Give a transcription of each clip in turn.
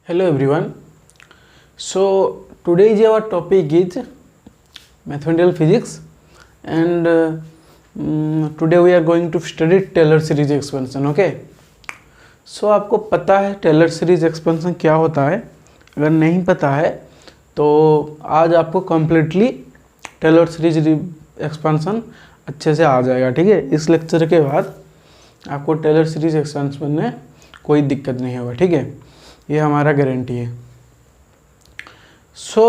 Hello everyone. So today our topic is mathematical physics and today we are going to study Taylor series expansion. Okay, so आपको पता है Taylor series expansion क्या होता है? अगर नहीं पता है तो आज आपको कम्प्लीटली टेलर सीरीज एक्सपेंशन अच्छे से आ जाएगा. ठीक है, इस लेक्चर के बाद आपको टेलर सीरीज एक्सपेंशन में कोई दिक्कत नहीं होगा. ठीक है, ये हमारा गारंटी है. सो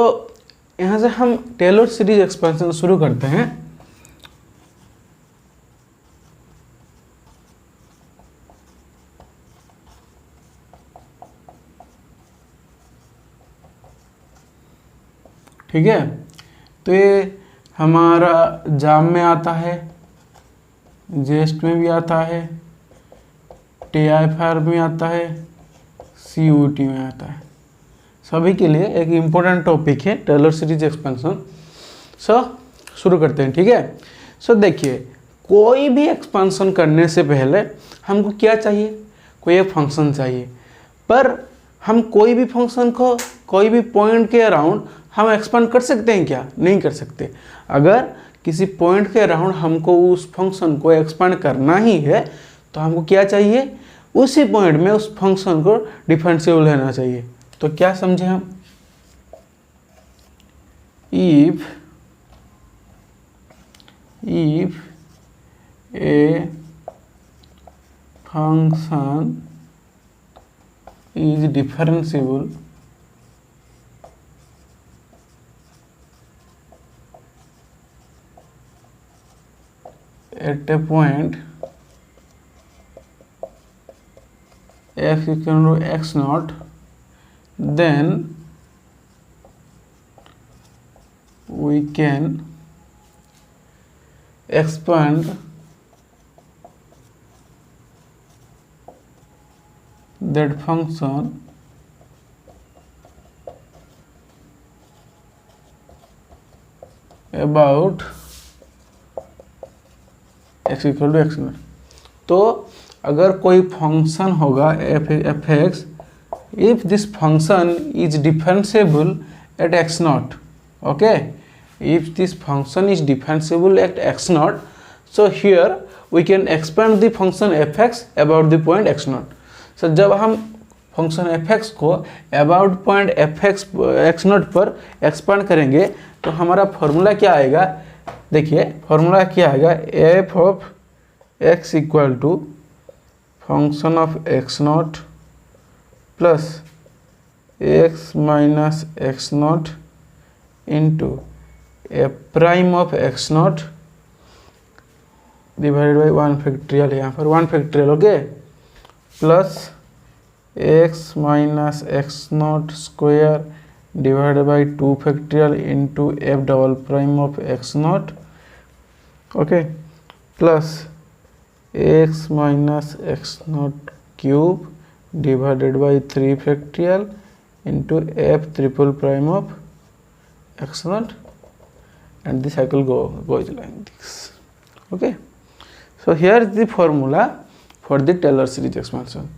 यहाँ से हम टेलर सीरीज एक्सपेंशन शुरू करते हैं. ठीक है, तो ये हमारा जाम में आता है, जेस्ट में भी आता है, TIFR में आता है, CUET में आता है. सभी के लिए एक इम्पोर्टेंट टॉपिक है टेलर सीरीज एक्सपेंशन. सो शुरू करते हैं. ठीक है, सो देखिए, कोई भी एक्सपेंशन करने से पहले हमको क्या चाहिए? कोई एक फंक्शन चाहिए. पर हम कोई भी फंक्शन को कोई भी पॉइंट के अराउंड हम एक्सपेंड कर सकते हैं क्या? नहीं कर सकते. अगर किसी पॉइंट के अराउंड हमको उस फंक्शन को एक्सपेंड करना ही है तो हमको क्या चाहिए? उसी पॉइंट में उस फंक्शन को डिफरेंशिएबल लेना चाहिए. तो क्या समझे हम? If a function is differentiable at a point x equal to x naught, then we can expand that function about x equal to x naught. तो अगर कोई फंक्शन होगा f(x), if this function is differentiable at x naught, okay, if this function is differentiable at x naught, so here we can expand the function f(x) about the point x naught. So जब हम function f(x) को about point x not पर expand करेंगे तो हमारा formula क्या आएगा? देखिए, फॉर्मूला क्या आएगा? f of x equal to function of x not plus x minus x not into f prime of x not divided by 1 factorial. यहाँ पर 1 factorial. Okay, plus x minus x not square divided by 2 factorial into f double prime of x not. Okay, plus x minus x not cube divided by 3 factorial into f triple prime of x not, and the cycle goes like this. Okay, so here is the formula for the Taylor series expansion.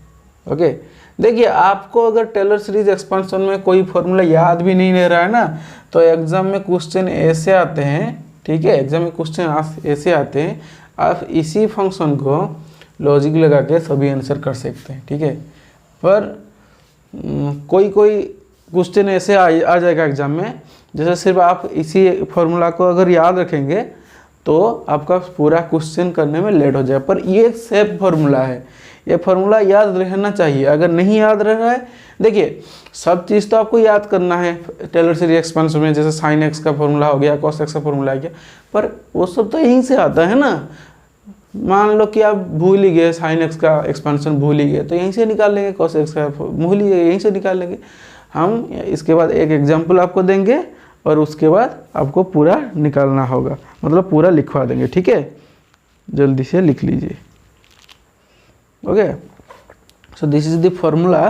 Okay, देखिए, आपको अगर Taylor series expansion में कोई formula याद भी नहीं ले रहा है ना, तो एग्जाम में क्वेश्चन ऐसे आते हैं. ठीक है, एग्जाम में क्वेश्चन ऐसे आते हैं, आप इसी फंक्शन को लॉजिक लगा के सभी आंसर कर सकते हैं. ठीक है, पर कोई क्वेश्चन ऐसे आ जाएगा एग्जाम में, जैसे सिर्फ आप इसी फॉर्मूला को अगर याद रखेंगे तो आपका पूरा क्वेश्चन करने में लेट हो जाए. पर ये सेफ फॉर्मूला है, ये फॉर्मूला याद रहना चाहिए. अगर नहीं याद रह रहा है, देखिए, सब चीज़ तो आपको याद करना है टेलर सीरीज एक्सपेंशन में. जैसे साइन एक्स का फॉर्मूला हो गया, कॉस एक्स का फॉर्मूला आ गया, पर वो सब तो यहीं से आता है ना. मान लो कि आप भूल ही गए, साइन एक्स का एक्सपेंशन भूल ही गए, तो यहीं से निकाल लेंगे. कॉस एक्स का भूल ही गए, यहीं से निकाल लेंगे. हम इसके बाद एक एग्जाम्पल आपको देंगे और उसके बाद आपको पूरा निकालना होगा, मतलब पूरा लिखवा देंगे. ठीक है, जल्दी से लिख लीजिए. Okay, so this is the formula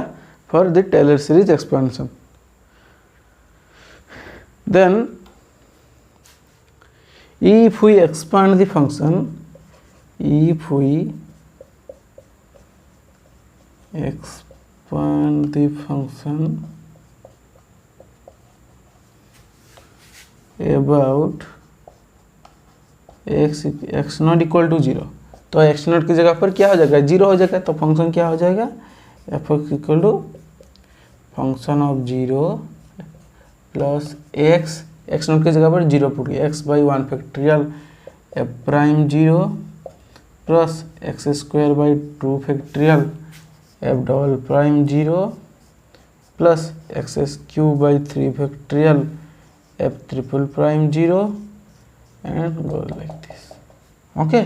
for the Taylor series expansion. Then if we expand the function, if we expand expand the function about x not equal to 0, तो x नॉट की जगह पर क्या हो जाएगा, 0 हो जाएगा, तो फंक्शन क्या हो जाएगा, f x equal to function of 0 plus x not की जगह पर 0 पुट किया, x by 1 factorial f prime 0 plus x square by 2 factorial f double prime 0 plus x cube by 3 factorial f triple prime 0 and go like this. Okay,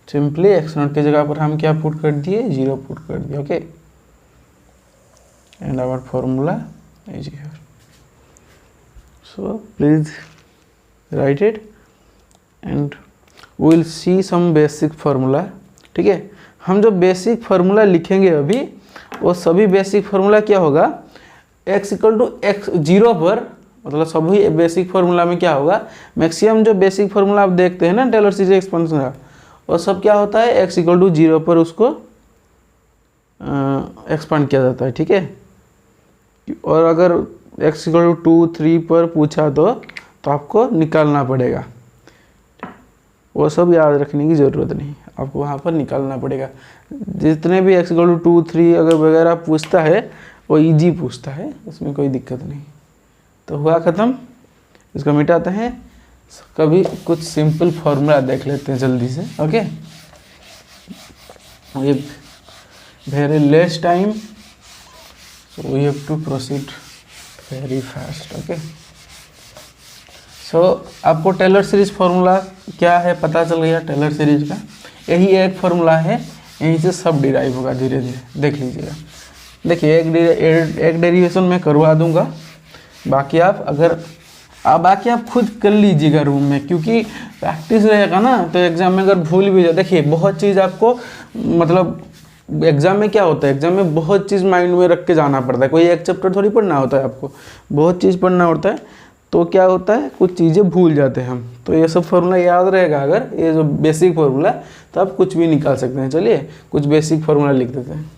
simply x not की जगह पर हम क्या put कर दिए, 0 put कर दिए। Okay, and our formula is here, so please write it and we will see some basic formula. ठीक है, हम जो बेसिक फार्मूला लिखेंगे अभी, वो सभी बेसिक फार्मूला क्या होगा, x इक्वल टू एक्स 0 पर, मतलब सभी बेसिक फार्मूला में क्या होगा, मैक्सिमम जो बेसिक फार्मूला आप देखते हैं ना टेलर सीरीज एक्सपेंशन का, वो सब क्या होता है, x इक्वल टू 0 पर उसको एक्सपांड किया जाता है। ठीक है, और अगर x इक्वल टू 2, 3 पर पूछा तो आपको निकालना पड़ेगा, वो सब याद रखने की ज़रूरत नहीं, आपको वहाँ पर निकालना पड़ेगा। जितने भी x इक्वल टू 2, 3 अगर वगैरह पूछता है वो इजी पूछता है, उसमें कोई दिक्कत नहीं। तो हुआ ख़त्म, इसको मिटाते हैं, कभी कुछ सिंपल फार्मूला देख लेते हैं जल्दी से। ओके, ये very less time, so we have to proceed very fast. Okay, so आपको टेलर सीरीज फार्मूला क्या है पता चल गया, टेलर सीरीज का यही एक फार्मूला है, यहीं से सब डिराइव होगा धीरे धीरे, देख लीजिएगा। देखिए एक डेरिवेशन मैं करवा दूंगा, बाकी आप खुद कर लीजिएगा रूम में, क्योंकि प्रैक्टिस रहेगा ना, तो एग्जाम में अगर भूल भी जाए, देखिए बहुत चीज़ आपको, मतलब एग्जाम में क्या होता है, एग्जाम में बहुत चीज़ माइंड में रख के जाना पड़ता है, कोई एक चैप्टर थोड़ी पढ़ना होता है, आपको बहुत चीज़ पढ़ना होता है, तो क्या होता है कुछ चीज़ें भूल जाते हैं हम, तो ये सब फार्मूला याद रहेगा अगर ये जो बेसिक फार्मूला, तो आप कुछ भी निकाल सकते हैं। चलिए कुछ बेसिक फार्मूला लिख देते हैं।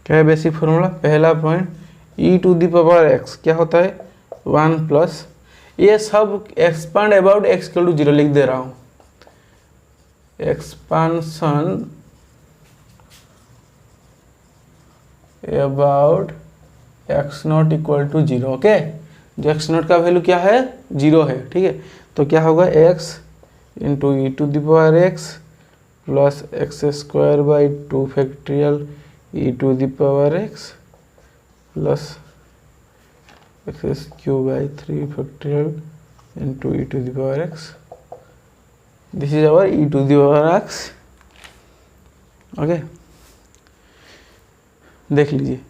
क्या है बेसिक फार्मूला, पहला point e to the power x क्या होता है, 1 प्लस, ये सब expand about x equal to 0 लिख दे रहा हूँ, expansion about x not equal to 0। Okay, जो x नॉट का वैल्यू क्या है, 0 है। ठीक है, तो क्या होगा, x into e to the power x plus x square by 2 factorial e to the power x plus x cube by 3 factorial into e to the power x, this is our e to the power x। Okay, देख लीजिए,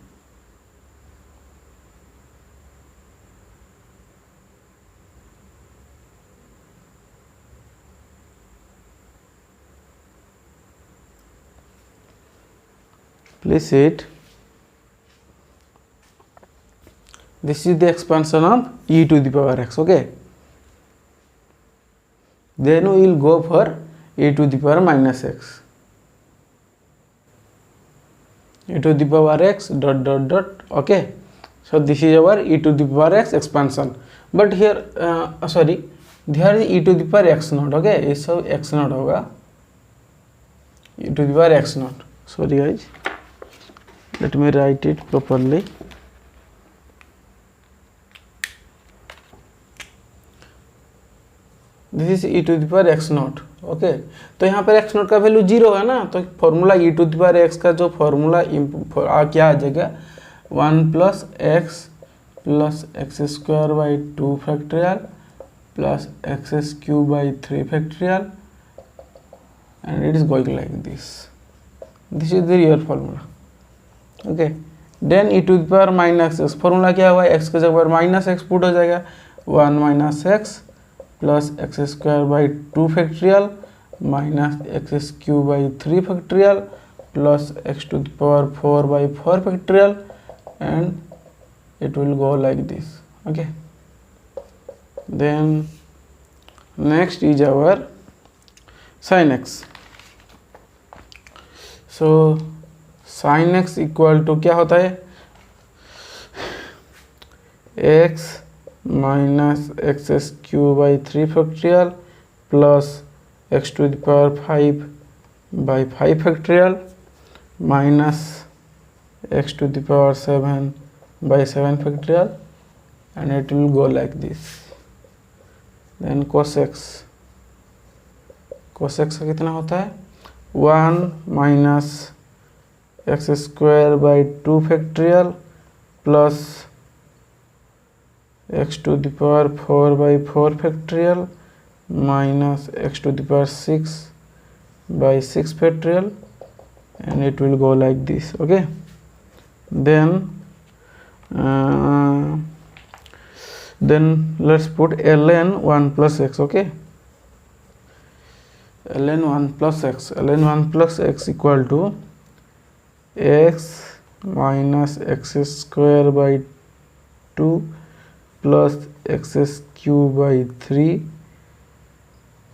please see it, this is the expansion of e to the power x. Okay, then we will go for e to the power minus x, e to the power x dot dot dot. Okay, so this is our e to the power x expansion, but here sorry, here is e to the power x naught. Okay, ये सब x naught होगा, e to the power x naught. Sorry guys, let me write it properly. This is e to the power x not. Okay, तो यहाँ पर x not का value 0 है ना, तो formula e to the power x का जो formula क्या आ जाएगा, 1 plus x square by 2 factorial plus x cube by 3 factorial and it is going like this, this is the real formula. Okay, then e to the power minus x, formula क्या हुआ, x के जगह पर minus x put हो जाएगा, 1 minus x plus x square by 2 factorial minus x cube by 3 factorial plus x to the power 4 by 4 factorial and it will go like this. Okay, then next is our sin x. So sin x equal to क्या होता है, x minus x एस cube by 3 factorial plus x to the power 5 by 5 factorial minus x to the power 7 by 7 factorial, and it will go like this. Then cos x का कितना होता है, 1 minus x square by 2 factorial plus x to the power 4 by 4 factorial minus x to the power 6 by 6 factorial, and it will go like this. Okay, then let's put ln 1 plus x. Okay, ln 1 plus x equal to x minus x square by 2 plus x cube by 3,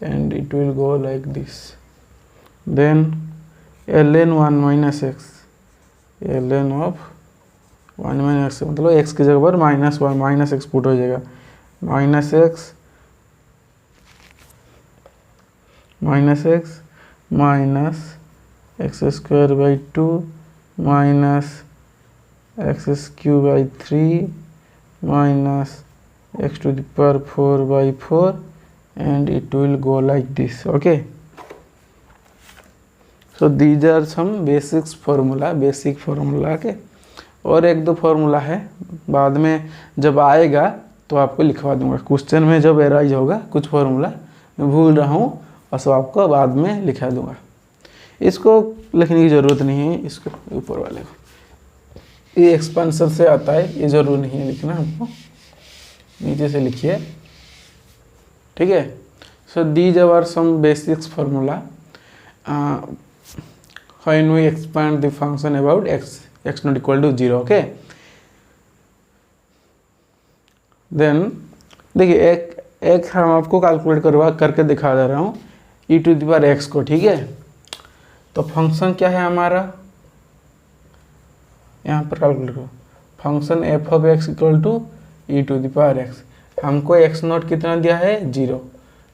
and it will go like this. Then ln 1 minus x, ln of 1 minus मतलब x की जगह पर minus x put हो जाएगा, minus x minus x square by 2 minus x cube by 3 minus x to the power 4 by 4, and it will go like this. Okay, so these are some basic formula. Okay, और एक दो formula है, बाद में जब आएगा तो आपको लिखवा दूंगा, क्वेश्चन में जब एराइज होगा कुछ फॉर्मूला मैं भूल रहा हूँ और सब आपको बाद में लिखा दूंगा, इसको लिखने की ज़रूरत नहीं है, इसको ऊपर वाले को, ये एक्सपेंशन से आता है, ये जरूर नहीं है लिखना, हमको नीचे से लिखिए, ठीक है। So these are some basics formula when we expand the function about x not equal to 0. Okay, then देखिए एक हम आपको कैलकुलेट करके दिखा दे रहा हूँ e to the power x को, ठीक है। तो फंक्शन क्या है हमारा, यहाँ पर कैलकुलेट करो, function f of x equal to e to the power x, हमको x नॉट कितना दिया है 0,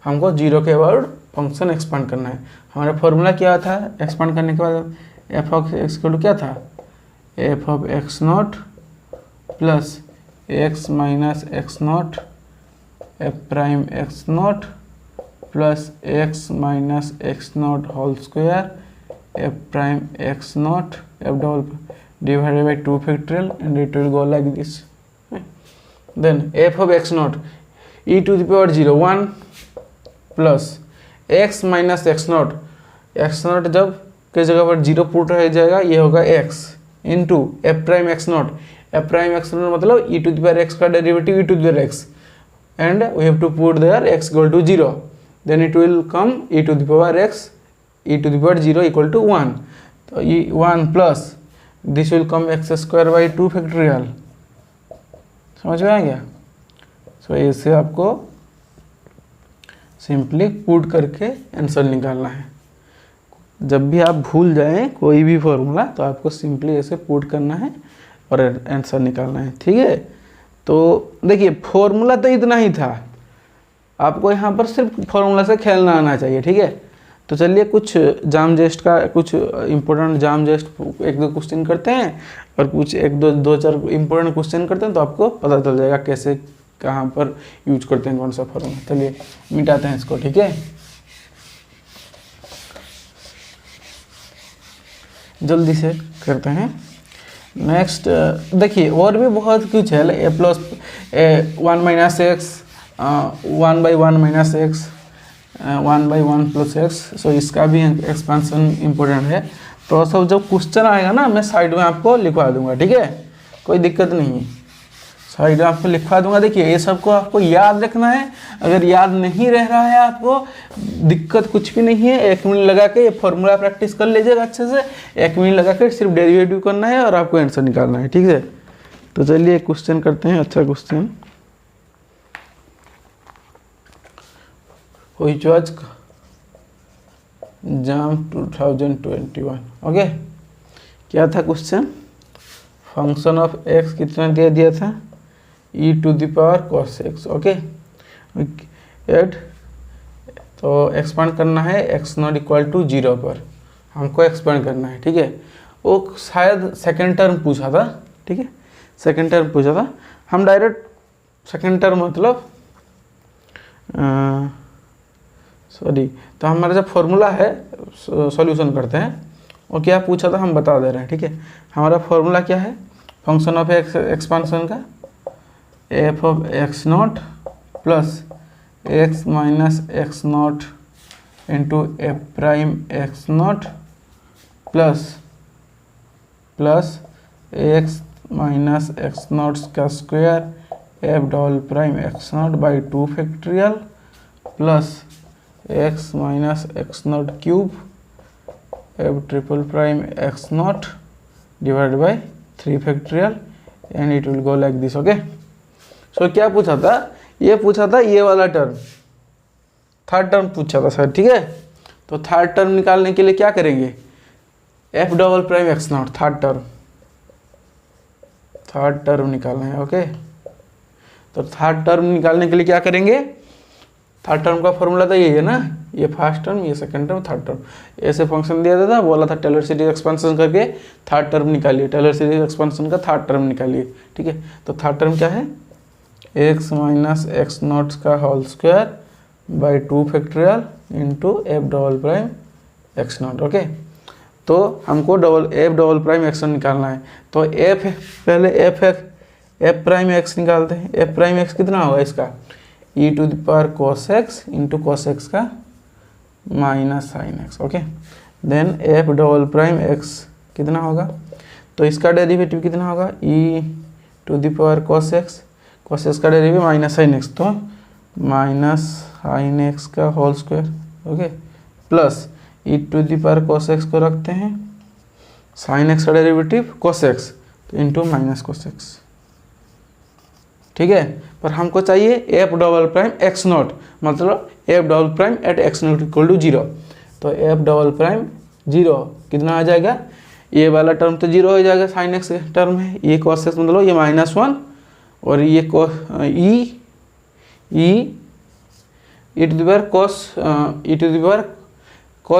हमको 0 के अबाउट फंक्शन एक्सपांड करना है। हमारा फॉर्मूला क्या था एक्सपांड करने के बाद, f of x equal to क्या था, f of x not plus x minus x not f prime x not plus x minus x not whole square f prime x not f double divided by 2 factorial, and it will go like this. Then f of x naught e to the power 0 1 plus x minus x naught जब किस जगह पर 0 put रह जाएगा, ये होगा x into f prime x naught मतलब e to the power x का derivative e to the power x, and we have to put there x equal to 0, then it will come e to the power x e to the power 0 equal to 1, तो e 1 plus this will come x square by 2 factorial, समझ में आ गया। सो ऐसे आपको simply put करके answer निकालना है। जब भी आप भूल जाएं कोई भी फॉर्मूला तो आपको सिंपली ऐसे पुट करना है और आंसर निकालना है, ठीक है। तो देखिए फॉर्मूला तो इतना ही था, आपको यहाँ पर सिर्फ फॉर्मूला से खेलना आना चाहिए, ठीक है। तो चलिए कुछ जाम जेस्ट का कुछ इम्पोर्टेंट जाम जेस्ट एक दो क्वेश्चन करते हैं और कुछ एक दो चार इम्पोर्टेंट क्वेश्चन करते हैं, तो आपको पता चल जाएगा कैसे कहाँ पर यूज करते हैं कौन सा फॉर्मूला। चलिए मिटाते हैं इसको, ठीक है। जल्दी से करते हैं। नेक्स्ट देखिए और भी बहुत कुछ है, A plus 1 minus x 1 by 1 minus x 1 by 1 plus x, so इसका भी एक्सपेंशन इम्पोर्टेंट है। तो सब जब क्वेश्चन आएगा ना मैं साइड में आपको लिखवा दूंगा, ठीक है, कोई दिक्कत नहीं है, साइड में आपको लिखवा दूंगा। देखिए ये सबको आपको याद रखना है, अगर याद नहीं रह रहा है आपको दिक्कत कुछ भी नहीं है, 1 मिनट लगा के ये फॉर्मूला प्रैक्टिस कर लीजिएगा अच्छे से, 1 मिनट लगा के सिर्फ डेरिवेटिव करना है और आपको आंसर निकालना है, ठीक है। तो चलिए क्वेश्चन करते हैं, अच्छा question which was JAM 2021। Okay, क्या था क्वेश्चन? फंक्शन ऑफ एक्स कितना दे दिया था? e⁻ cos x। Okay, at तो एक्सपांड करना है x नॉट इक्वल टू 0 पर, हमको एक्सपांड करना है। ठीक है, वो शायद सेकेंड टर्म पूछा था। ठीक है, सेकेंड टर्म पूछा था, हम डायरेक्ट सेकेंड टर्म मतलब सॉरी, तो हमारा जो फॉर्मूला है सॉल्यूशन करते हैं, वो क्या पूछा था हम बता दे रहे हैं। ठीक है, हमारा फॉर्मूला क्या है फंक्शन ऑफ एक्स एक्सपांसन का? F of x naught plus x minus x naught into f prime x naught plus x minus x not का square f double prime x naught by 2 factorial plus x minus x not cube f triple prime x naught divide by 3 factorial and it will go like this. Okay, so क्या पूछा था? ये पूछा था ये वाला term, third term पूछा था सर। ठीक है, तो थर्ड टर्म निकालने के लिए क्या करेंगे? F double prime x not, third term निकालना है। ओके, तो थर्ड टर्म निकालने के लिए क्या करेंगे? थर्ड टर्म का फॉर्मूला तो यही है ना, ये फर्स्ट टर्म, ये सेकंड टर्म, थर्ड टर्म। ऐसे फंक्शन दिया था, बोला था टेलर सीरीज एक्सपेंशन करके थर्ड टर्म निकालिए, टेलर सीरीज एक्सपेंशन का थर्ड टर्म निकालिए। ठीक है, तो थर्ड टर्म क्या है? एक्स माइनस एक्स नॉट का whole square by 2 factorial into f double prime x not. Okay, तो हमको f double prime x not निकालना है। तो एफ पहले एफ प्राइम एक्स निकालते हैं। एफ प्राइम एक्स कितना होगा इसका? e⁻ cos x into cos x का minus sine x. Okay, then f double prime x कितना होगा? तो इसका डेरिवेटिव कितना होगा? e⁻ cos x का डेरिवेटिव माइनस साइन एक्स, तो माइनस साइन एक्स का whole square. Okay, plus e⁻ cos x को रखते हैं, साइन एक्स का डेरिवेटिव cos x, तो इंटू माइनस cos x। ठीक है, पर हमको चाहिए f double prime x naught, मतलब f double prime at x not equal to 0। तो एफ डबल प्राइम 0 कितना आ जाएगा? ये वाला टर्म तो 0 हो जाएगा, साइन एक्स टर्म है, ये cos x मतलब ये -1, और ये cos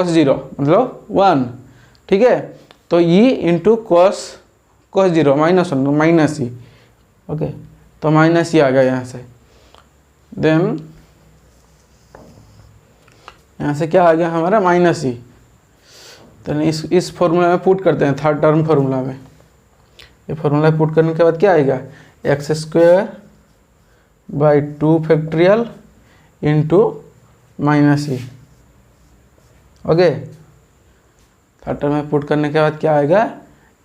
0 मतलब 1। ठीक है, तो e इंटू cos 0 -1 माइनस ई। ओके, तो माइनस ही आ गया यहाँ से। देन यहाँ से क्या आ गया हमारा? माइनस ही। तो इस फॉर्मूला में पुट करते हैं, थर्ड टर्म फॉर्मूला में। ये फॉर्मूला पुट करने के बाद क्या आएगा? X square by 2 factorial into minus ही। ओके, थर्ड टर्म में पुट करने के बाद क्या आएगा?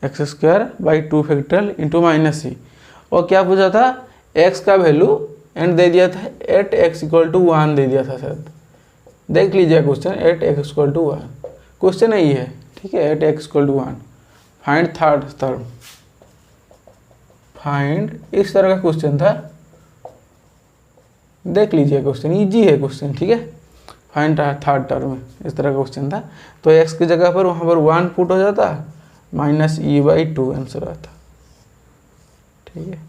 X square by 2 factorial into minus ही। और क्या पूछा था? x का वैल्यू एंड दे दिया था एट x इक्वल टू 1 दे दिया था शायद, देख लीजिए question, at x equal to 1 question यही है। ठीक है, at x equal to 1 find third term, find इस तरह का क्वेश्चन था, देख लीजिए क्वेश्चन इजी है क्वेश्चन। ठीक है, फाइंड थर्ड टर्म इस तरह का क्वेश्चन था। तो x की जगह पर वहाँ पर 1 पुट हो जाता, -e/2 आंसर आता। ठीक है,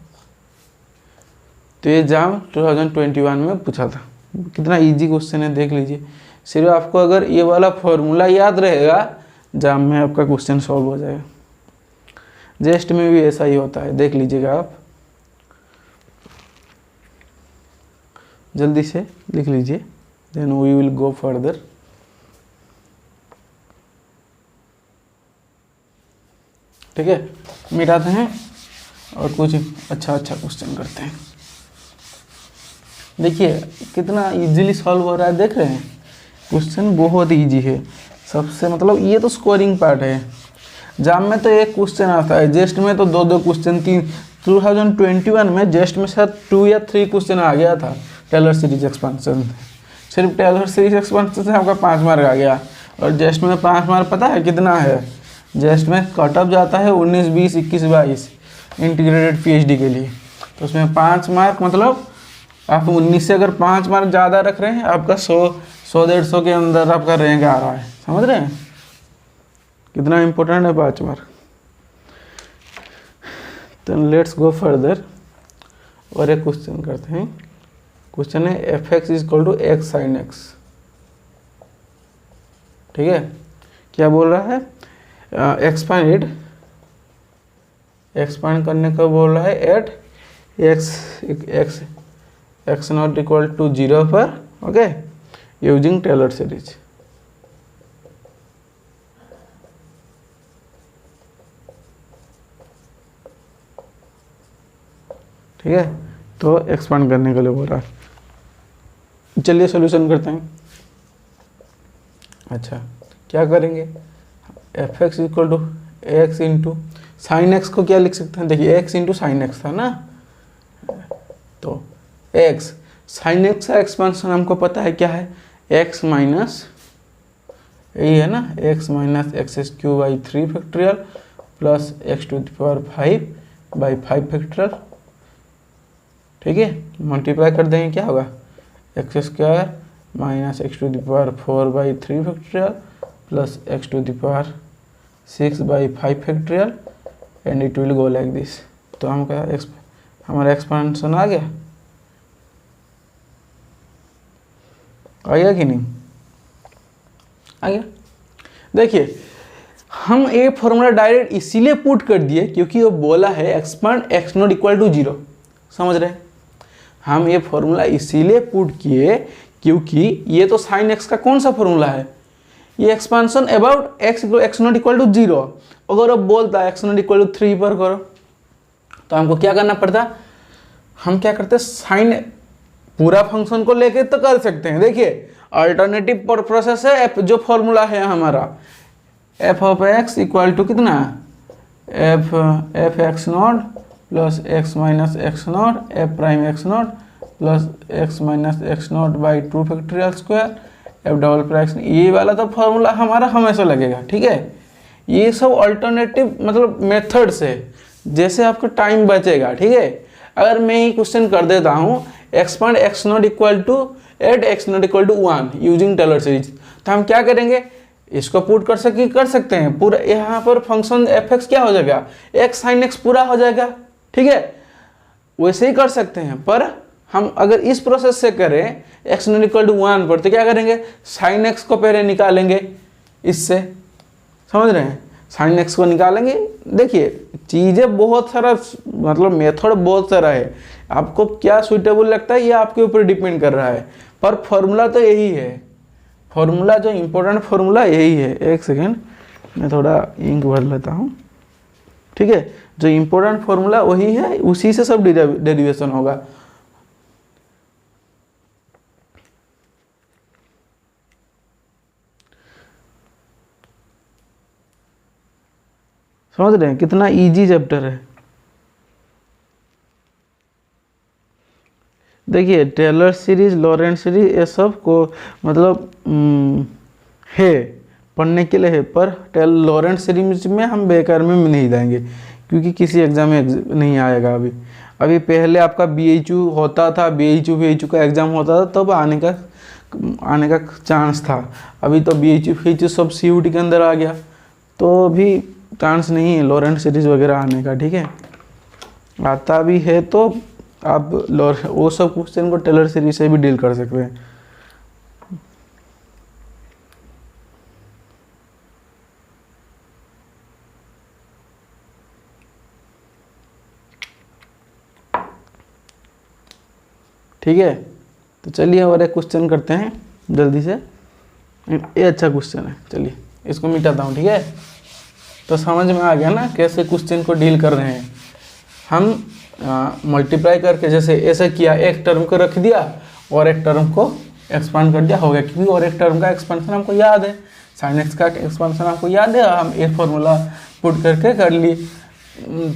तो ये जाम 2021 में पूछा था। कितना इजी क्वेश्चन है देख लीजिए। सिर्फ आपको अगर ये वाला फॉर्मूला याद रहेगा, जाम में आपका क्वेश्चन सॉल्व हो जाएगा। जेस्ट में भी ऐसा ही होता है, देख लीजिएगा आप, जल्दी से लिख लीजिए, then we will go further. ठीक है, मिटाते हैं और कुछ अच्छा क्वेश्चन करते हैं। देखिए कितना इजीली सॉल्व हो रहा है, देख रहे हैं क्वेश्चन बहुत इजी है सबसे, मतलब ये तो स्कोरिंग पार्ट है। जाम में तो एक क्वेश्चन आता है, जेस्ट में तो 2 क्वेश्चन, 2021 में जेस्ट में शायद 2 या 3 क्वेश्चन आ गया था टेलर सीरीज एक्सपेंशन। सिर्फ टेलर सीरीज एक्सपेंशन से आपका 5 मार्क आ गया। और जेस्ट में 5 मार्क पता है कितना है? जेस्ट में कट ऑफ जाता है 19, 20, 21, 22 इंटीग्रेटेड पीएचडी के लिए। तो उसमें 5 मार्क मतलब आप 19 से अगर 5 मार्क ज़्यादा रख रहे हैं, आपका 100-150 के अंदर आपका रैंक आ रहा है, समझ रहे हैं कितना इम्पोर्टेंट है 5 मार्क। तो लेट्स गो फर्दर और एक क्वेश्चन करते हैं। क्वेश्चन है f x is equal to x sine x. ठीक है, क्या बोल रहा है, एक्सपांड करने का बोल रहा है at x not equal to 0 पर, ओके, यूजिंग टेलर सीरीज। ठीक है, तो एक्सपांड करने के लिए बोल रहा है। चलिए सॉल्यूशन करते हैं। अच्छा, क्या करेंगे, f x equal to x into sine x को क्या लिख सकते हैं, देखिए एक्स इंटू साइन एक्स था ना, तो एक्स साइन एक्स का एक्सपांशन हमको पता है क्या है, एक्स माइनस, यही है ना, x minus x cube by 3 factorial plus x to the power 5 by 5 factorial. ठीक है, मल्टीप्लाई कर देंगे, क्या होगा, x square minus x to the power 4 by 3 factorial plus x to the power 6 by 5 factorial and it will go like this. तो हमका हमारा expansion आ गया कि नहीं आ गया। देखिए हम ये फॉर्मूला डायरेक्ट इसीलिए पुट कर दिए क्योंकि वो बोला है expand x not equal to 0, समझ रहे हैं। हम ये फॉर्मूला इसीलिए पुट किए क्योंकि ये तो साइन एक्स का कौन सा फॉर्मूला है, ये expansion about x not equal to 0। अगर अब बोलता है एक्स नॉट इक्वल टू 3 पर करो तो हमको क्या करना पड़ता, हम क्या करते, साइन पूरा फंक्शन को लेके तो कर सकते हैं। देखिए अल्टरनेटिव प्रोसेस है, जो फॉर्मूला है हमारा f of x equal to कितना, f x naught plus x minus x naught f prime x naught plus x minus x naught by 2 factorial square f double prime, ये वाला तो formula हमारा हमेशा लगेगा। ठीक है, ये सब अल्टरनेटिव मतलब मेथड से जैसे आपको टाइम बचेगा। ठीक है, अगर मैं ही क्वेश्चन कर देता हूँ expand x not equal to at x not equal to 1 using Taylor series, तो हम क्या करेंगे, इसको पुट कर सकते हैं पूरा, यहाँ पर फंक्शन एफ एक्स क्या हो जाएगा, एक्स साइन एक्स पूरा हो जाएगा। ठीक है, वैसे ही कर सकते हैं, पर हम अगर इस प्रोसेस से करें एक्स नॉट इक्वल टू 1 पर, तो क्या करेंगे, साइन एक्स को पहले निकालेंगे इससे, समझ रहे हैं, साइन एक्स को निकालेंगे। देखिए चीज़ें बहुत सारा मतलब मेथड बहुत सारा है, आपको क्या सुइटेबल लगता है ये आपके ऊपर डिपेंड कर रहा है, पर फॉर्मूला तो यही है, फॉर्मूला जो इम्पोर्टेंट फॉर्मूला यही है। एक सेकेंड मैं थोड़ा इंक भर लेता हूँ। ठीक है, जो इम्पोर्टेंट फॉर्मूला वही है, उसी से सब डेरिवेशन होगा। समझ रहे हैं कितना इजी चैप्टर है। देखिए टेलर सीरीज, लॉरेंट सीरीज, ये सब को मतलब है पढ़ने के लिए है, पर लॉरेंट सीरीज में हम बेकार में नहीं जाएंगे क्योंकि किसी एग्जाम में नहीं आएगा। अभी पहले आपका BHU होता था, BHU का एग्ज़ाम होता था तब आने का चांस था। अभी तो BHU सब CUT के अंदर आ गया, तो अभी चांस नहीं है लॉरेंट सीरीज वगैरह आने का। ठीक है, आता भी है तो आप वो सब क्वेश्चन को टेलर सीरीज से भी डील कर सकते हैं। ठीक है, तो चलिए और एक क्वेश्चन करते हैं जल्दी से। ये अच्छा क्वेश्चन है, चलिए इसको मिटाता हूँ। ठीक है, तो समझ में आ गया ना कैसे क्वेश्चन को डील कर रहे हैं हम। मल्टीप्लाई करके जैसे ऐसा किया, एक टर्म को रख दिया और एक टर्म को एक्सपांड कर दिया, हो गया। क्योंकि और एक टर्म का एक्सपेंशन हमको याद है, साइन एक्स का एक्सपेंशन हमको याद है, हम एक फॉर्मूला पुट करके कर लिए।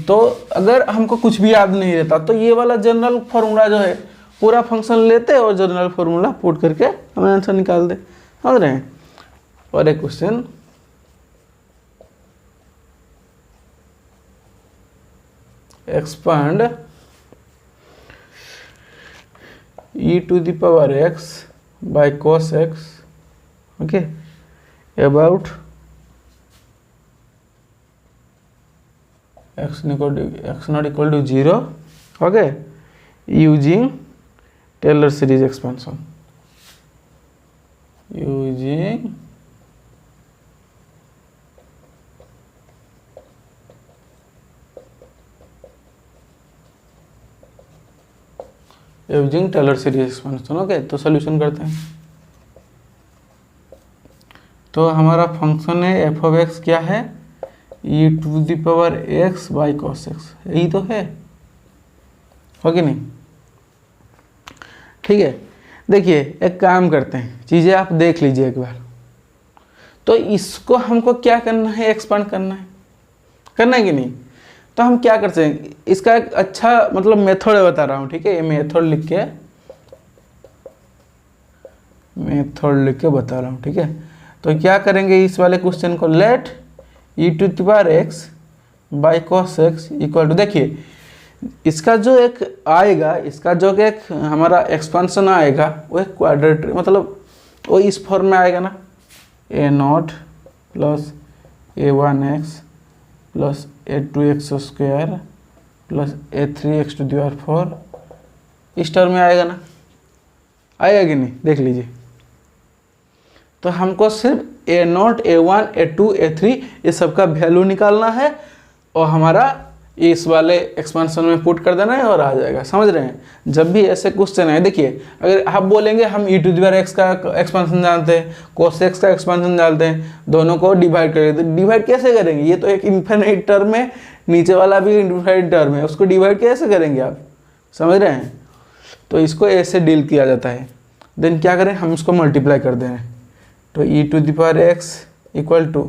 तो अगर हमको कुछ भी याद नहीं रहता तो ये वाला जनरल फार्मूला जो है पूरा फंक्शन लेते और जनरल फार्मूला पुट करके हमें आंसर निकाल दे, समझ रहे हैं। और एक question, expand e to the power x by cos x okay, about x not equal to 0, okay, using Taylor series expansion, using Taylor series expansion. Okay, तो सोल्यूशन करते हैं। तो हमारा फंक्शन है एफ ऑफ एक्स क्या है, e to the power x by cos x, यही तो है, हो कि नहीं? ठीक है, देखिए एक काम करते हैं, चीज़ें आप देख लीजिए एक बार। तो इसको हमको क्या करना है, एक्सपांड करना है कि नहीं? तो हम क्या कर सकते हैं, इसका एक अच्छा मतलब मेथड बता रहा हूँ, ठीक है? ये मेथड लिख के बता रहा हूँ, ठीक है? तो क्या करेंगे इस वाले क्वेश्चन को, let e to the power x by cos x equal to, देखिए इसका जो एक आएगा, इसका जो एक हमारा एक्सपेंशन आएगा वो एक क्वाड्रेटिक, मतलब वो इस फॉर्म में आएगा ना, a naught plus a one x plus a two x square plus a three x to the power 4, इस टर्म में आएगा ना, आएगा कि नहीं? देख लीजिए। तो हमको सिर्फ a naught, a one, a two, a three ये सब का वैल्यू निकालना है और हमारा इस वाले एक्सपेंशन में पुट कर देना है और आ जाएगा। समझ रहे हैं? जब भी ऐसे क्वेश्चन है, देखिए अगर आप बोलेंगे हम ई टू द पावर एक्स का एक्सपेंशन जानते हैं, कोस एक्स का एक्सपेंशन जानते हैं, दोनों को डिवाइड करेंगे, तो डिवाइड कैसे करेंगे? ये तो एक इन्फिनिट टर्म है, नीचे वाला भी इन्फिनिट टर्म है, उसको डिवाइड कैसे करेंगे आप? समझ रहे हैं? तो इसको ऐसे डील किया जाता है। देन क्या करें, हम इसको मल्टीप्लाई कर दे रहे हैं, तो e to the power x equal to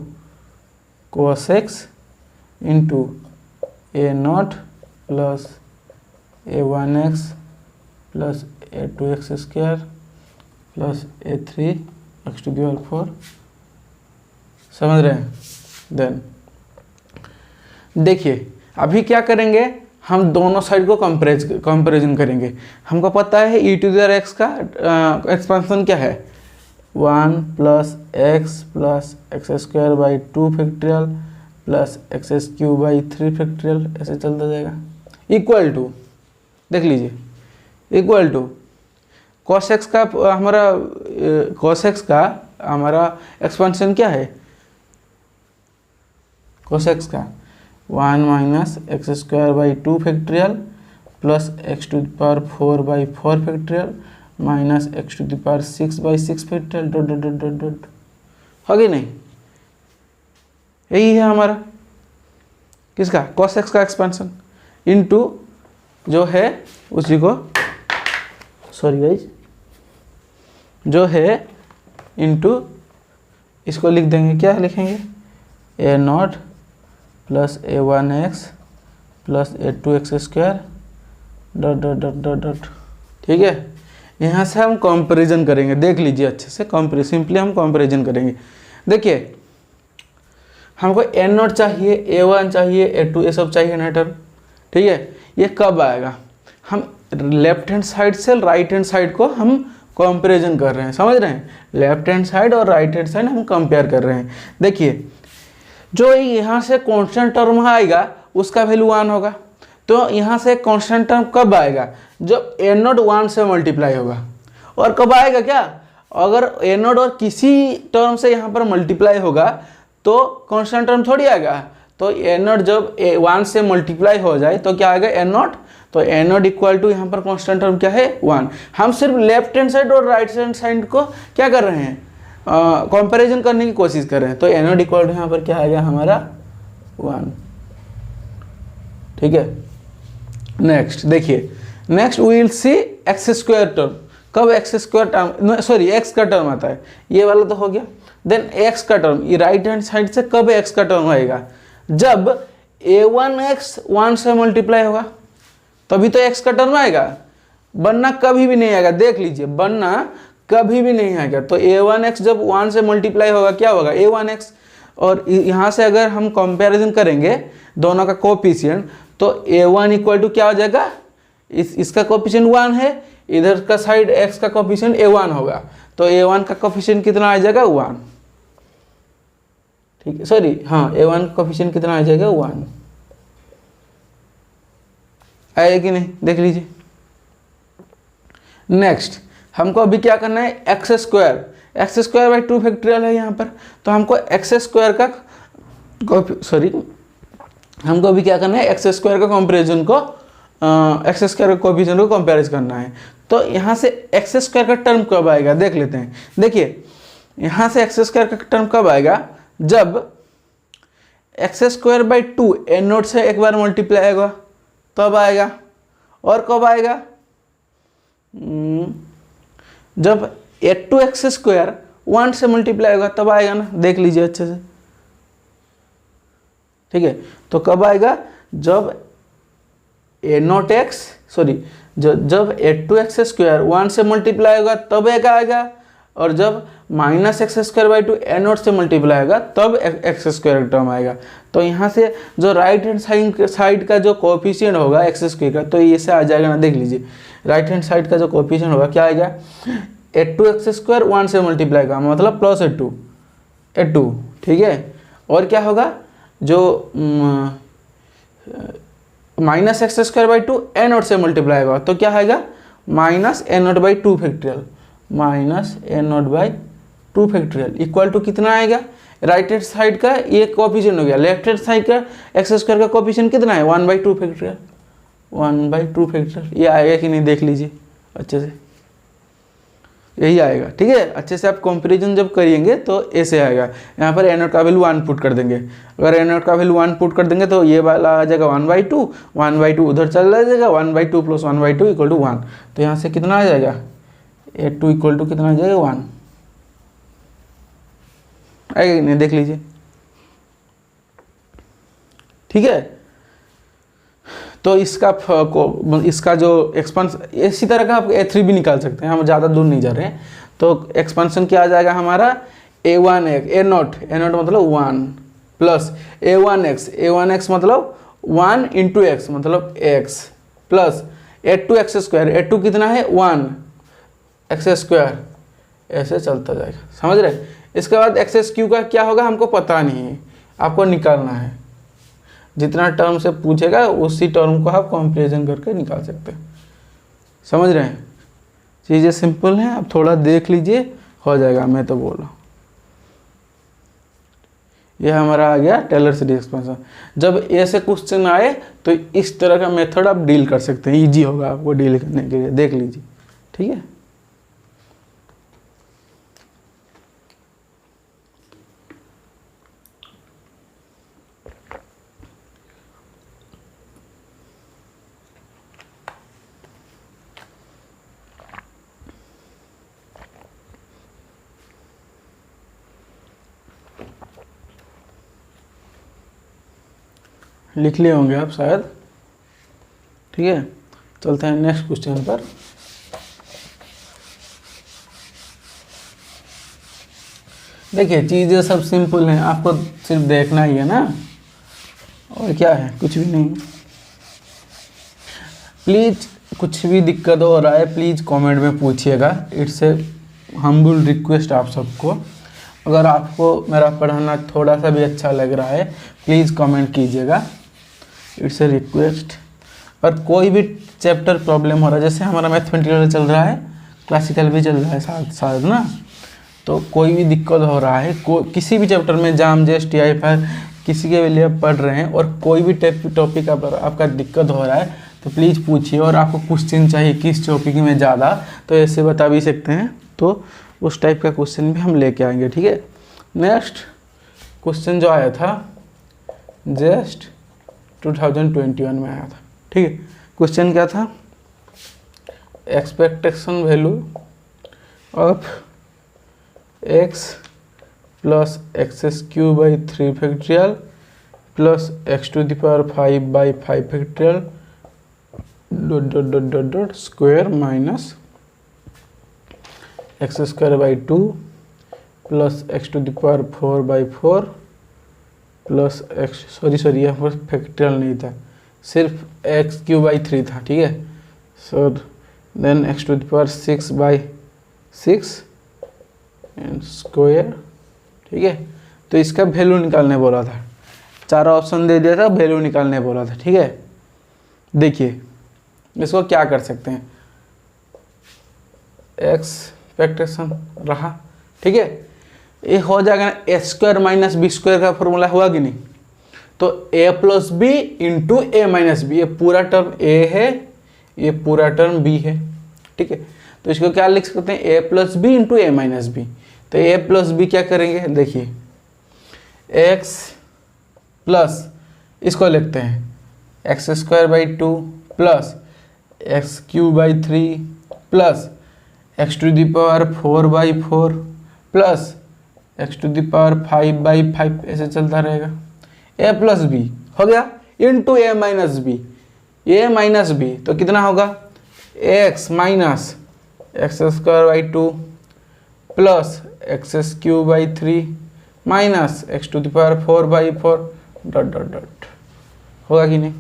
cos x into a naught plus a one x plus a two x square plus a three x to the power 4। समझ रहे हैं? देन देखिए अभी क्या करेंगे, हम दोनों साइड को कंपेरिजन करेंगे। हमको पता है e to the power x का एक्सपेंशन क्या है, 1 plus x square by 2 factorial plus x cube by 3 factorial, ऐसे चलता जाएगा, इक्वल टू, देख लीजिए, इक्वल टू कॉस एक्स का हमारा एक्सपेंशन क्या है, कॉस एक्स का 1 minus x square by 2 factorial plus x to the power 4 by 4 factorial minus x to the power 6 by 6 factorial dot dot dot dot dot, हो गई नहीं? यही है हमारा किसका, cos x का एक्सपेंशन इनटू जो है उसी को, सॉरी गाइज, जो है इनटू इसको लिख देंगे, क्या लिखेंगे, a naught plus a one x plus a two x square dot dot dot dot dot. ठीक है, यहाँ से हम कंपैरिजन करेंगे, देख लीजिए अच्छे से, सिंपली हम कंपैरिजन करेंगे। देखिए हमको ए नॉट चाहिए, ए वन चाहिए, ए टू, ये सब चाहिए ना टर्म, ठीक है? ये कब आएगा, हम लेफ्ट हैंड साइड से राइट हैंड साइड को हम कंपैरिजन कर रहे हैं, समझ रहे हैं? लेफ्ट हैंड साइड और राइट हैंड साइड हम कंपेयर कर रहे हैं। देखिए जो यहाँ से कांस्टेंट टर्म आएगा उसका वैल्यू 1 होगा, तो यहाँ से कांस्टेंट टर्म कब आएगा, जब ए नॉट 1 से मल्टीप्लाई होगा। और कब आएगा क्या, अगर ए नॉट और किसी टर्म से यहाँ पर मल्टीप्लाई होगा तो कांस्टेंट टर्म थोड़ी आएगा। तो ए नॉट जब 1 से मल्टीप्लाई हो जाए तो क्या आएगा, ए नॉट, तो ए नॉट इक्वल टू यहाँ पर कांस्टेंट टर्म क्या है, 1। हम सिर्फ लेफ्ट हैंड साइड और राइट हैंड साइड को क्या कर रहे हैं, कंपैरिजन करने की कोशिश कर रहे हैं। तो ए नॉट इक्वल टू यहाँ पर क्या आएगा हमारा 1। ठीक है, नेक्स्ट देखिए, next we will see x square term. कब x square term, sorry x का टर्म आता है, ये वाला तो हो गया। देन एक्स का टर्म, ये राइट हैंड साइड से कब एक्स का टर्म आएगा, जब a1x 1 से मल्टीप्लाई होगा तभी तो एक्स का टर्म आएगा, वरना कभी भी नहीं आएगा। देख लीजिए, वरना कभी भी नहीं आएगा। तो a1x जब 1 से मल्टीप्लाई होगा क्या होगा, a1x। और यहाँ से अगर हम कंपैरिजन करेंगे दोनों का कोएफिशिएंट, तो a1 इक्वल टू क्या हो जाएगा, इसका कोएफिशिएंट 1 है, इधर का साइड x का कोफिशिएंट a1 होगा, तो a1 का कोफिशिएंट कितना आ जाएगा 1, ठीक है, सॉरी हाँ a1 का कोफिशिएंट कितना आ जाएगा 1, आएगा कि नहीं देख लीजिए। नेक्स्ट हमको अभी क्या करना है, एक्स स्क्वायर बाई 2 फैक्टोरियल है यहाँ पर, तो हमको एक्स स्क्वायर का हमको अभी क्या करना है, एक्स स्क्वायर का कंपेरिजन को एक्स स्क्वायर का कोएफिशिएंट को कंपेयर करना है। तो यहाँ से एक्स स्क्वायर का टर्म कब आएगा देख लेते हैं। देखिए यहाँ से एक्स स्क्वायर का टर्म कब आएगा, जब x square by 2 A note से एक बार मल्टीप्लाई होगा तब आएगा, और कब आएगा, जब ए टू एक्स स्क्वायर 1 से मल्टीप्लाई होगा तब आएगा ना, देख लीजिए अच्छे से, ठीक है। तो कब आएगा, जब ए नॉट एक्स सॉरी जब ए टू एक्स स्क्वायर 1 से मल्टीप्लाई होगा तब एक आएगा, और जब minus x square by 2 a not से मल्टीप्लाई होगा तब एक्स स्क्वायर टर्म आएगा। तो यहाँ से जो राइट हैंड साइड का जो कोएफिशिएंट होगा एक्स स्क्वायर का, तो ये से आ जाएगा ना, देख लीजिए राइट हैंड साइड का जो कोएफिशिएंट होगा क्या आएगा, ए टू एक्स स्क्वायर 1 से मल्टीप्लाई होगा मतलब प्लस ए टू, ठीक है। और क्या होगा, जो minus x square by 2 a not से मल्टीप्लाई होगा तो क्या आएगा, minus a not by 2 factorial, minus a not by 2 factorial equal to कितना आएगा, राइट हैंड साइड का ये कोएफिशिएंट हो गया, लेफ्ट हैंड साइड का एक्स स्क्वायर का कोएफिशिएंट कितना है 1/2 फैक्टोरियल, 1/2 फैक्टोरियल। ये आएगा कि नहीं देख लीजिए अच्छे से, यही आएगा, ठीक है। अच्छे से आप कंपैरिजन जब करिएंगे तो ऐसे आएगा। यहाँ पर ए नॉट का वैल्यू 1 पुट कर देंगे, अगर ए नॉट का वैल्यू 1 पुट कर देंगे तो ये वाला आ जाएगा 1/2 उधर चला जाएगा, 1/2 प्लस 1/2 इक्वल टू 1। तो यहाँ से कितना आ जाएगा, ए टू इक्वल टू कितना आ जाएगा 1, आएगा कि नहीं देख लीजिए, ठीक है। तो इसका जो एक्सपेंशन इसी तरह का आप A3 भी निकाल सकते हैं, हम ज़्यादा दूर नहीं जा रहे हैं। तो एक्सपेंशन क्या आ जाएगा हमारा, ए नॉट मतलब 1 प्लस a1x मतलब 1 इंटू एक्स मतलब x plus a2x square, a2 कितना है 1 एक्स स्क्वायर, ऐसे चलता जाएगा, समझ रहे। इसके बाद एक्स क्यू का क्या होगा हमको पता नहीं है, आपको निकालना है, जितना टर्म से पूछेगा उसी टर्म को आप कंपैरिजन करके निकाल सकते हैं, समझ रहे हैं। चीज़ें सिंपल हैं, आप थोड़ा देख लीजिए हो जाएगा, मैं तो बोल रहा हूँ। ये हमारा आ गया टेलर सीरीज एक्सपेंशन। जब ऐसे क्वेश्चन आए तो इस तरह का मेथड आप डील कर सकते हैं, इजी होगा आपको डील करने के लिए, देख लीजिए, ठीक है। लिख लिए होंगे आप शायद, ठीक है। चलते हैं नेक्स्ट क्वेश्चन पर। देखिए चीज़ें सब सिंपल हैं, आपको सिर्फ देखना ही है ना, और क्या है, कुछ भी नहीं। प्लीज़ कुछ भी दिक्कत हो रहा है प्लीज़ कमेंट में पूछिएगा, इट्स ए हम्बल रिक्वेस्ट आप सबको। अगर आपको मेरा पढ़ाना थोड़ा सा भी अच्छा लग रहा है प्लीज़ कमेंट कीजिएगा, इट्स ए रिक्वेस्ट। और कोई भी चैप्टर प्रॉब्लम हो रहा है, जैसे हमारा मैथमेटिकल चल रहा है, क्लासिकल भी चल रहा है साथ साथ ना, तो कोई भी दिक्कत हो रहा है किसी भी चैप्टर में, जाम जेस TIFR किसी के लिए पढ़ रहे हैं और कोई भी टॉपिक आपका दिक्कत हो रहा है तो प्लीज़ पूछिए। और आपको क्वेश्चन चाहिए किस टॉपिक में ज़्यादा, तो ऐसे बता भी सकते हैं, तो उस टाइप का क्वेश्चन भी हम लेके आएंगे, ठीक है। नेक्स्ट क्वेश्चन जो आया था जस्ट 2021 में आया था, ठीक है। क्वेश्चन क्या था, expectation value of x plus x³ by 3 factorial plus x⁵ factorial dot square minus x² by 2 plus x⁴ by 4 plus sorry यहाँ पर फैक्टोरियल नहीं था, सिर्फ x³ बाई 3 था, ठीक है sir. Then x to the power 6/6 and square. ठीक है, तो इसका वैल्यू निकालने बोला था, चार ऑप्शन दे दिया था, वैल्यू निकालने बोला था। ठीक है, देखिए इसको क्या कर सकते हैं, एक्सपेक्टेशन रहा। ठीक है, ये हो जाएगा ना a square minus b square का फॉर्मूला हुआ कि नहीं, तो a plus b into a minus b, ये पूरा टर्म a है, ये पूरा टर्म b है। ठीक है, तो इसको क्या लिख सकते हैं, a plus b into a minus b. तो a प्लस बी क्या करेंगे, देखिए x प्लस इसको लिखते हैं x square by 2 plus x cube by 3 plus x to the power 4/4 plus x to the power 5/5, ऐसे चलता रहेगा। a प्लस बी हो गया into a minus b, a minus b तो कितना होगा, x minus x square by 2 plus x cube by 3 minus x to the power 4/4 dot dot dot. होगा कि नहीं,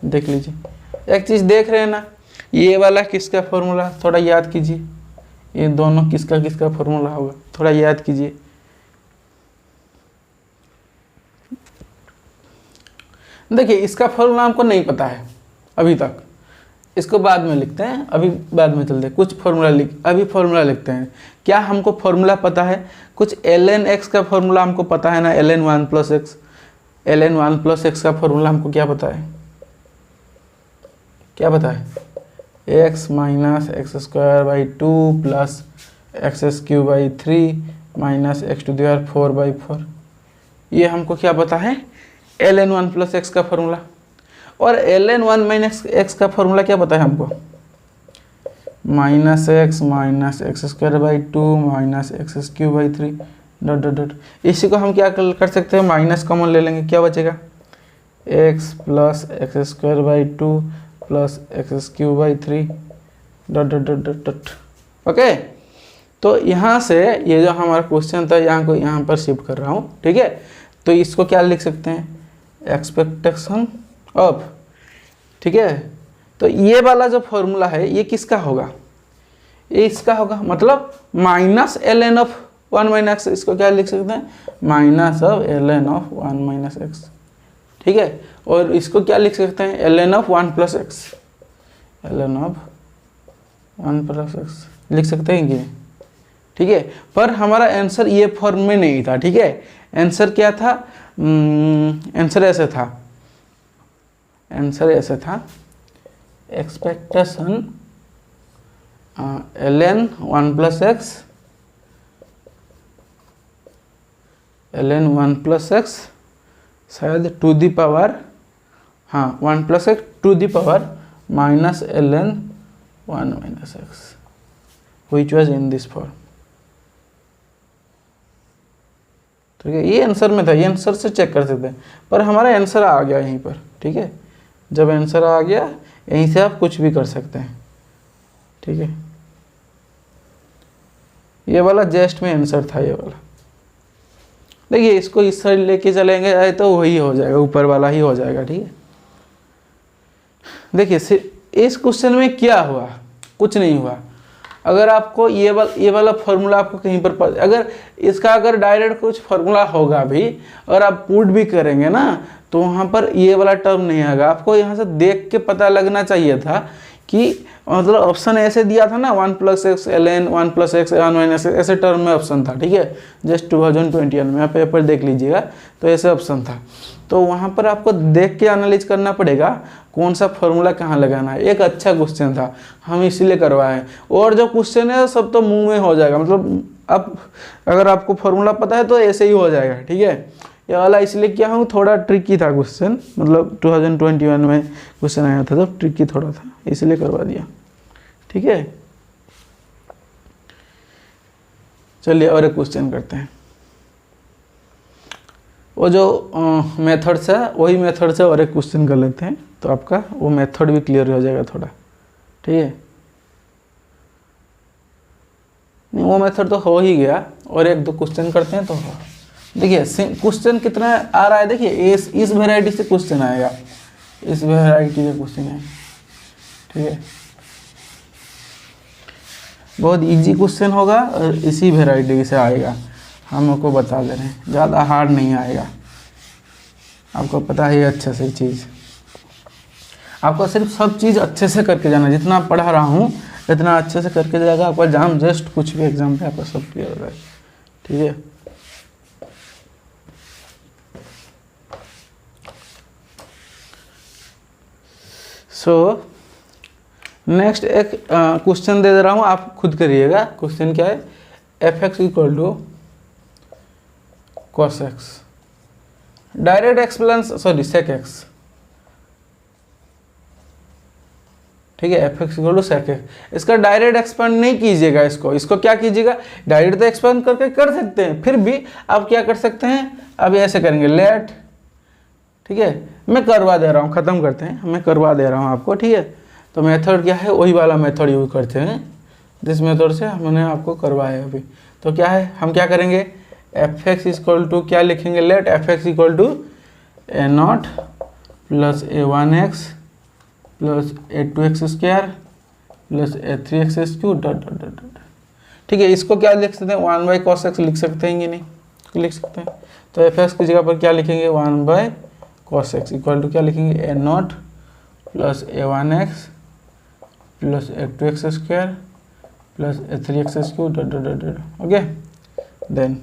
देख लीजिए। एक चीज़ देख रहे हैं ना, ये वाला किसका फॉर्मूला, थोड़ा याद कीजिए, ये दोनों किसका किसका फॉर्मूला होगा, थोड़ा याद कीजिए। देखिए इसका फॉर्मूला हमको नहीं पता है अभी तक, इसको बाद में लिखते हैं, अभी बाद में चलते हैं। कुछ फॉर्मूला अभी फॉर्मूला लिखते हैं। क्या हमको फॉर्मूला पता है, कुछ ln x का फॉर्मूला हमको पता है ना, ln 1 plus x, ln 1 plus x का फॉर्मूला हमको क्या पता है, क्या पता है, x minus x square by 2 plus x cube by 3 minus x to the power 4/4, ये हमको क्या पता है, ln 1 प्लस एक्स का फॉर्मूला। और ln 1 माइनस एक्स का फॉर्मूला क्या पता है हमको, minus x square by 2 minus x cube by 3 dot dot dot. इसी को हम क्या कर सकते हैं, माइनस कॉमन ले लेंगे, क्या बचेगा, x plus x square by 2 plus x cube by 3 dot dot dot dot dot. Okay, तो यहाँ से ये जो हमारा क्वेश्चन था यहाँ को यहाँ पर शिफ्ट कर रहा हूँ। ठीक है, तो इसको क्या लिख सकते हैं, एक्सपेक्टेशन ऑफ। ठीक है, तो ये वाला जो फॉर्मूला है ये किसका होगा, ये इसका होगा, मतलब माइनस ln ऑफ 1 माइनस, इसको क्या लिख सकते हैं, minus of ln of 1 minus x. ठीक है, और इसको क्या लिख सकते हैं, ln of 1 plus x, ln of 1 plus x लिख सकते हैं कि। ठीक है, पर हमारा आंसर ये फॉर्म में नहीं था। ठीक है, आंसर क्या था, आंसर ऐसे था, आंसर ऐसे था, expectation ln 1 plus x, ln 1 plus x शायद टू दी पावर, हाँ 1 plus x to the power minus ln 1 minus x, which was in this form. ठीक है, ये आंसर में था, ये आंसर से चेक कर सकते हैं, पर हमारा आंसर आ गया यहीं पर। ठीक है, जब आंसर आ गया यहीं से आप कुछ भी कर सकते हैं। ठीक है, ये वाला जस्ट में आंसर था, ये वाला। देखिए इसको इस साइड लेके चलेंगे तो वही हो जाएगा, ऊपर वाला ही हो जाएगा। ठीक है, देखिए इस क्वेश्चन में क्या हुआ, कुछ नहीं हुआ। अगर आपको ये वाला फॉर्मूला आपको कहीं पर अगर इसका अगर डायरेक्ट कुछ फॉर्मूला होगा भी, अगर आप पुट भी करेंगे ना, तो वहाँ पर ये वाला टर्म नहीं आएगा। आपको यहाँ से देख के पता लगना चाहिए था कि मतलब ऑप्शन ऐसे दिया था ना, 1 plus x ln 1 plus x 1 minus x, ऐसे टर्म में ऑप्शन था। ठीक है, जस्ट 2021 में आप पेपर देख लीजिएगा, तो ऐसे ऑप्शन था। तो वहाँ पर आपको देख के एनालाइज करना पड़ेगा कौन सा फॉर्मूला कहाँ लगाना है। एक अच्छा क्वेश्चन था, हम इसीलिए करवाए। और जो क्वेश्चन है सब तो मुंह में हो जाएगा, मतलब अब अगर आपको फॉर्मूला पता है तो ऐसे ही हो जाएगा। ठीक है, ये वाला इसलिए किया हूँ, थोड़ा ट्रिकी था क्वेश्चन, मतलब 2021 में क्वेश्चन आया था तो ट्रिकी थोड़ा था, इसलिए करवा दिया। ठीक है, चलिए और एक क्वेश्चन करते हैं। वो जो मेथड्स है वही मेथड से और एक क्वेश्चन कर लेते हैं, तो आपका वो मेथड भी क्लियर हो जाएगा थोड़ा। ठीक है, नहीं वो मेथड तो हो ही गया, और एक दो क्वेश्चन करते हैं तो हो। देखिए क्वेश्चन कितना आ रहा है, देखिए इस वेराइटी से क्वेश्चन आएगा, इस वेराइटी का क्वेश्चन है। ठीक है, बहुत इजी क्वेश्चन होगा और इसी वेराइटी से आएगा, हम आपको बता दे रहे हैं, ज़्यादा हार्ड नहीं आएगा, आपको पता है अच्छे से चीज़। आपको सिर्फ सब चीज़ अच्छे से करके जाना, जितना पढ़ा रहा हूँ इतना अच्छे से करके जाएगा, आपका एग्जाम जस्ट कुछ भी एग्जाम पे आपका सब क्लियर हो जाएगा, ठीक है। सो नेक्स्ट एक क्वेश्चन दे रहा हूँ, आप खुद करिएगा। क्वेश्चन क्या है, f x equal to cos x, direct expands sorry sec x, ठीक है। F x equal to sec x, इसका डायरेक्ट एक्सपेंड नहीं कीजिएगा, इसको क्या कीजिएगा, डायरेक्ट तो एक्सपेंड करके कर सकते हैं, फिर भी आप क्या कर सकते हैं, अब ऐसे करेंगे लेट, ठीक है। मैं करवा दे रहा हूँ, ख़त्म करते हैं, मैं करवा दे रहा हूँ आपको, ठीक है। तो मेथड क्या है, वही वाला मेथड यूज करते हैं जिस मेथड से हमने आपको करवाया अभी। तो क्या है, हम क्या करेंगे, एफ एक्स इक्वल टू क्या लिखेंगे, let f x equal to a naught plus a one x plus a two x square plus a three x cube dot dot dot dot, ठीक है। इसको क्या लिख सकते हैं, वन बाई कॉस एक्स लिख सकते हैं कि नहीं, लिख सकते हैं। तो एफ एक्स की जगह पर क्या लिखेंगे, one by cos x equal to क्या लिखेंगे, a naught plus a one x plus a two x square plus a three x cube dot dot dot dot, okay. Then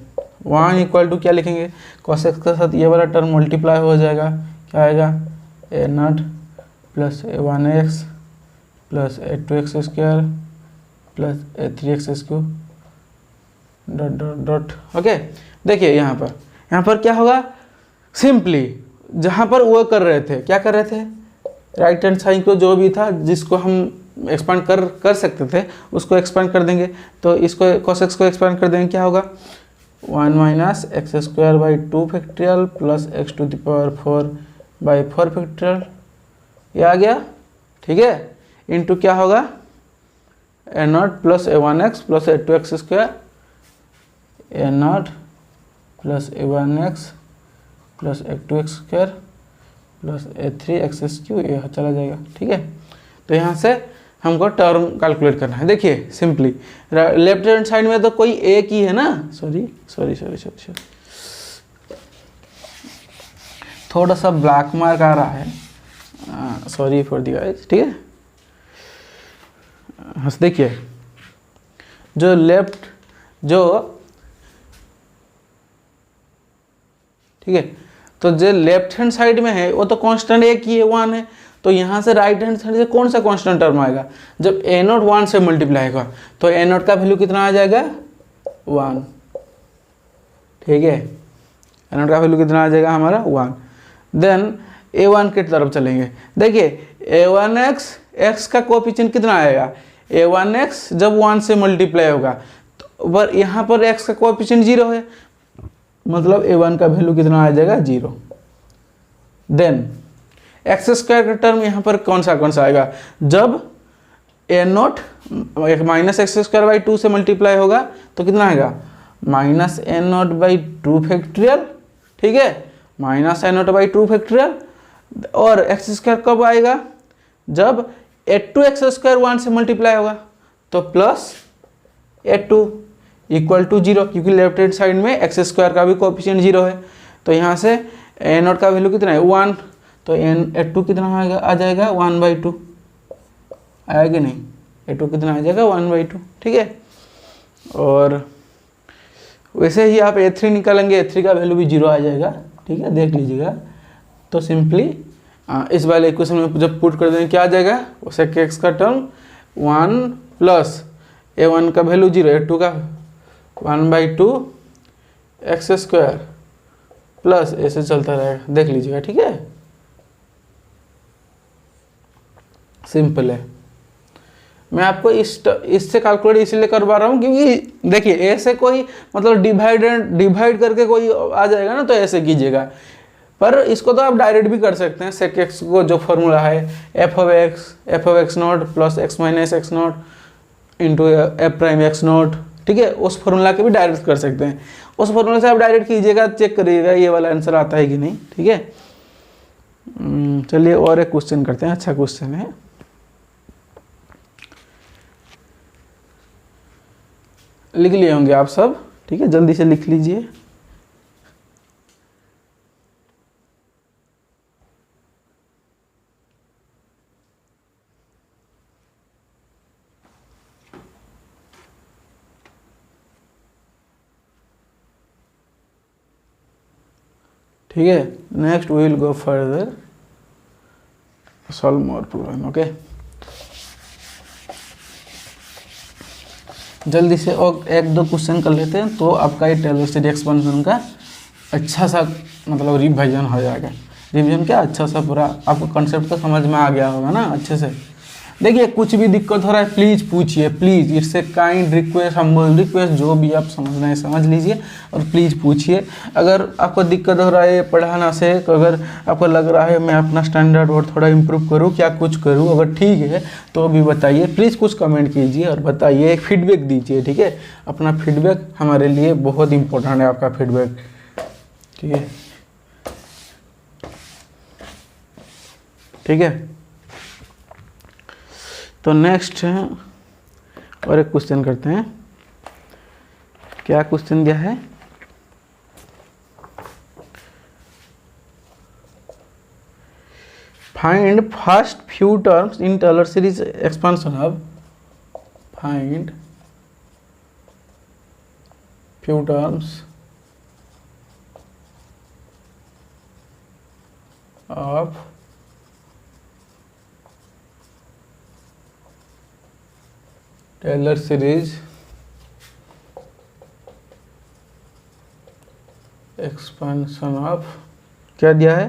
one equal to क्या लिखेंगे, cos x के साथ ये वाला term multiply हो जाएगा, क्या आएगा, a naught plus a one x plus a two x square plus a three x cube dot dot dot, okay. देखिए यहाँ पर क्या होगा, सिंपली जहाँ पर वो कर रहे थे, क्या कर रहे थे, राइट हैंड साइड को जो भी था जिसको हम एक्सपांड कर सकते थे उसको एक्सपांड कर देंगे। तो इसको cos x को एक्सपांड कर देंगे, क्या होगा, 1 minus x square by 2 factorial plus x to the power 4 by 4 factorial, ये आ गया, ठीक है। इनटू क्या होगा, a naught plus a one x plus a two x square, a naught plus a one x plus a two x square plus a three x cube, ये चला जाएगा, ठीक है। तो यहाँ से हमको टर्म कैलकुलेट करना है। देखिए सिंपली लेफ्ट हैंड साइड में तो कोई एक ही है ना, सॉरी थोड़ा सा ब्लैक मार्क आ रहा है, सॉरी फॉर दी गाइस, ठीक है। देखिए ठीक है, तो जो लेफ्ट हैंड साइड में है वो तो कांस्टेंट एक ही है, 1 है। तो यहाँ से राइट हैंड साइड से कौन सा कांस्टेंट टर्म आएगा, जब ए नोट 1 से मल्टीप्लाई होगा तो ए नोट का वैल्यू कितना आ जाएगा, 1, ठीक है। ए नोट का वैल्यू कितना आ जाएगा हमारा, 1। देन a1 की तरफ चलेंगे। देखिए a1x का कोएफिशिएंट कितना आएगा, a1x जब 1 से मल्टीप्लाई होगा तो यहाँ पर x का कोएफिशिएंट 0 है, मतलब a1 का वैल्यू कितना आ जाएगा, 0। देन एक्स स्क्वायर का टर्म यहाँ पर कौन सा आएगा, जब a naught minus x square by 2 से मल्टीप्लाई होगा तो कितना आएगा, minus a naught by 2 factorial, ठीक है, minus a naught by 2 factorial. और एक्स स्क्वायर कब आएगा, जब ए टू एक्स स्क्वायर 1 से मल्टीप्लाई होगा तो plus a two equal to 0, क्योंकि लेफ्ट हैंड साइड में एक्स स्क्वायर का भी कोएफिशिएंट 0 है। तो यहाँ से ए नोट का वैल्यू कितना है, 1, तो ए टू कितना आ जाएगा, 1/2 आया कि नहीं, ए टू कितना आ जाएगा, 1/2, ठीक है। और वैसे ही आप ए3 निकालेंगे, ए3 का वैल्यू भी 0 आ जाएगा, ठीक है, देख लीजिएगा। तो सिंपली इस वाले इक्वेशन में जब पुट कर देंगे क्या आ जाएगा, उसे एक्स का टर्म 1 प्लस a1 का वैल्यू 0, a2 का 1/2 एक्स स्क्वायर प्लस ऐसे चलता रहेगा, देख लीजिएगा, ठीक है। सिंपल है। मैं आपको इससे कैलकुलेट इसलिए करवा रहा हूँ क्योंकि देखिए ऐसे कोई मतलब डिवाइड करके कोई आ जाएगा ना, तो ऐसे कीजिएगा। पर इसको तो आप डायरेक्ट भी कर सकते हैं, सेक एक्स को जो फॉर्मूला है F of x naught plus x minus x naught into f prime x not, ठीक है, उस फॉर्मूला के भी डायरेक्ट कर सकते हैं। उस फॉर्मूला से आप डायरेक्ट कीजिएगा, चेक करिएगा ये वाला आंसर आता है कि नहीं, ठीक है। चलिए और एक क्वेश्चन करते हैं, अच्छा क्वेश्चन है। लिख लिए होंगे आप सब, ठीक है, जल्दी से लिख लीजिए। ठीक है, next we will go further solve more problem. Okay, जल्दी से और एक दो क्वेश्चन कर लेते हैं तो आपका ये टेलर सीरीज एक्सपेंशन का अच्छा सा मतलब रिविजन हो जाएगा। रिविजन क्या, अच्छा सा पूरा आपको कॉन्सेप्ट तो समझ में आ गया होगा ना अच्छे से। देखिए कुछ भी दिक्कत हो रहा है प्लीज़ पूछिए, please, it's a kind request, हम रिक्वेस्ट, जो भी आप समझ रहे हैं समझ लीजिए और प्लीज़ पूछिए। अगर आपको दिक्कत हो रहा है पढ़ाना से, अगर आपको लग रहा है मैं अपना स्टैंडर्ड और थोड़ा इम्प्रूव करूँ, क्या कुछ करूँ, अगर ठीक है तो भी बताइए, प्लीज़ कुछ कमेंट कीजिए और बताइए, एक फीडबैक दीजिए। ठीक है, अपना फीडबैक हमारे लिए बहुत इंपॉर्टेंट है, आपका फीडबैक। ठीक है, ठीक है, तो नेक्स्ट और एक क्वेश्चन करते हैं। क्या क्वेश्चन दिया है, find first few terms in Taylor series expansion of, find few terms of Taylor series expansion of, क्या दिया है,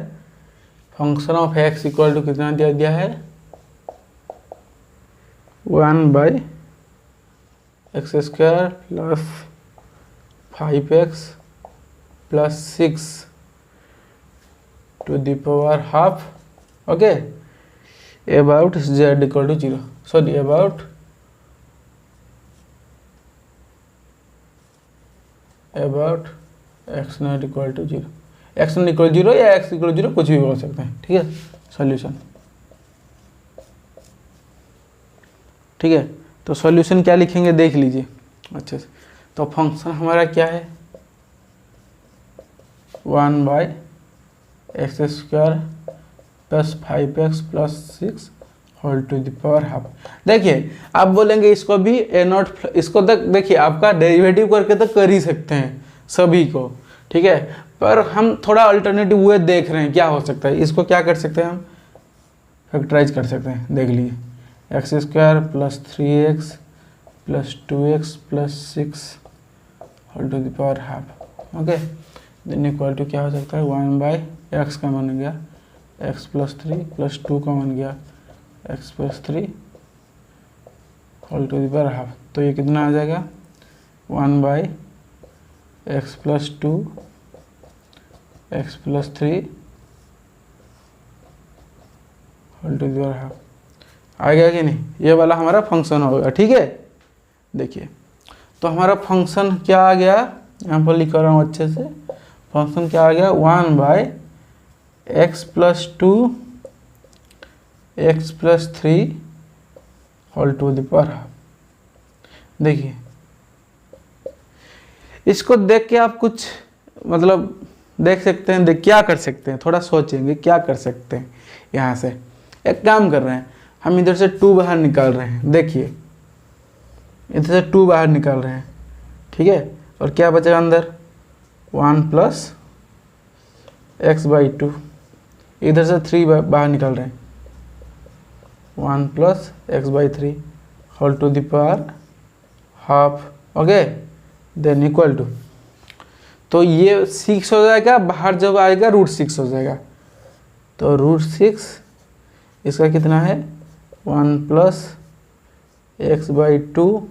function of x equal to कितना दिया है, 1/x² plus 5x plus 6 to the power half. Okay, about z equal to 0, sorry about x not equal to 0, x not equal 0 या x equal 0 कुछ भी बोल सकते हैं। ठीक है, सॉल्यूशन। ठीक है, तो सॉल्यूशन क्या लिखेंगे देख लीजिए अच्छे से। तो फंक्शन हमारा क्या है, 1/x² plus 5x plus 6 whole to the power half. देखिए आप बोलेंगे इसको भी a0, इसको तक देखिए आपका डेरिवेटिव करके तो कर ही सकते हैं सभी को, ठीक है, पर हम थोड़ा अल्टरनेटिव वे देख रहे हैं क्या हो सकता है। इसको क्या कर सकते हैं हम, फैक्टराइज कर सकते हैं, देख लीजिए, x² plus 3x plus 2x plus 6 whole to the power half. Okay, then equal to क्या हो सकता है, 1/x का मान गया x प्लस 3 प्लस 2 का मान गया x plus 3 whole to the power half. तो ये कितना आ जाएगा, 1/x plus 2 x plus 3 whole to the power half. आ गया कि नहीं, ये वाला हमारा फंक्शन होगा। ठीक है, देखिए तो हमारा फंक्शन क्या आ गया, यहाँ पर लिख रहा हूँ अच्छे से, फंक्शन क्या आ गया, 1/x plus 2 x plus 3 whole to the power half. देखिए इसको देख के आप कुछ मतलब देख सकते हैं, देख क्या कर सकते हैं, थोड़ा सोचेंगे क्या कर सकते हैं। यहाँ से एक काम कर रहे हैं, हम इधर से 2 बाहर निकाल रहे हैं, देखिए इधर से 2 बाहर निकाल रहे हैं, ठीक है, और क्या बचेगा अंदर, 1 प्लस x/2, इधर से 3 बाहर निकाल रहे हैं, 1 plus x/3 whole to the power half. Okay, then equal to, तो ये 6 हो जाएगा, बाहर जब आएगा √6 हो जाएगा, तो √6 इसका कितना है, 1 प्लस x/2,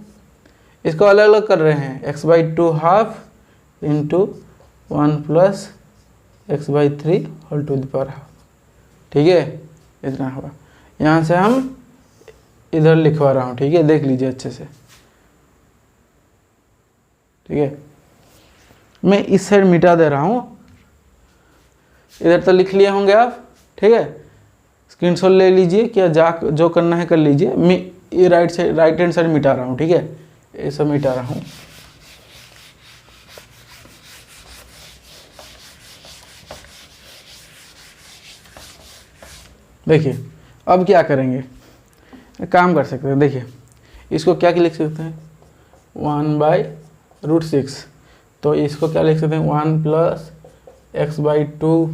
इसको अलग अलग कर रहे हैं, x/2 half into 1 plus x/3 whole to the power half. ठीक है, इतना होगा। यहाँ से हम इधर लिखवा रहा हूँ, ठीक है, देख लीजिए अच्छे से। ठीक है, मैं इस साइड मिटा दे रहा हूँ, इधर तो लिख लिए होंगे आप। ठीक है, स्क्रीनशॉट ले लीजिए, क्या जो करना है कर लीजिए। मैं ये राइट हैंड साइड मिटा रहा हूँ, ठीक है, ये सब मिटा रहा हूँ। देखिए अब क्या करेंगे, एक काम कर सकते हैं, देखिए इसको क्या लिख सकते हैं 1/√6, तो इसको क्या लिख सकते हैं 1 plus x/2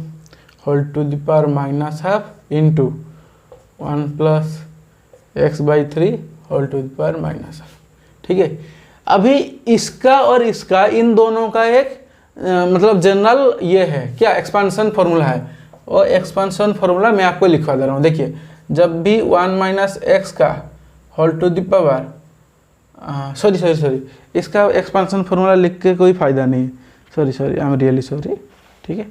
whole to the power -½ into 1 plus x/3 whole to the power -½ ठीक है। अभी इसका और इसका इन दोनों का एक मतलब जनरल ये है क्या एक्सपांशन फॉर्मूला है, और एक्सपांशन फॉर्मूला मैं आपको लिखवा दे रहा हूँ। देखिए जब भी 1 - x का whole to the power sorry इसका एक्सपांशन फॉर्मूला लिख के कोई फ़ायदा नहीं है, sorry I am really sorry, ठीक है।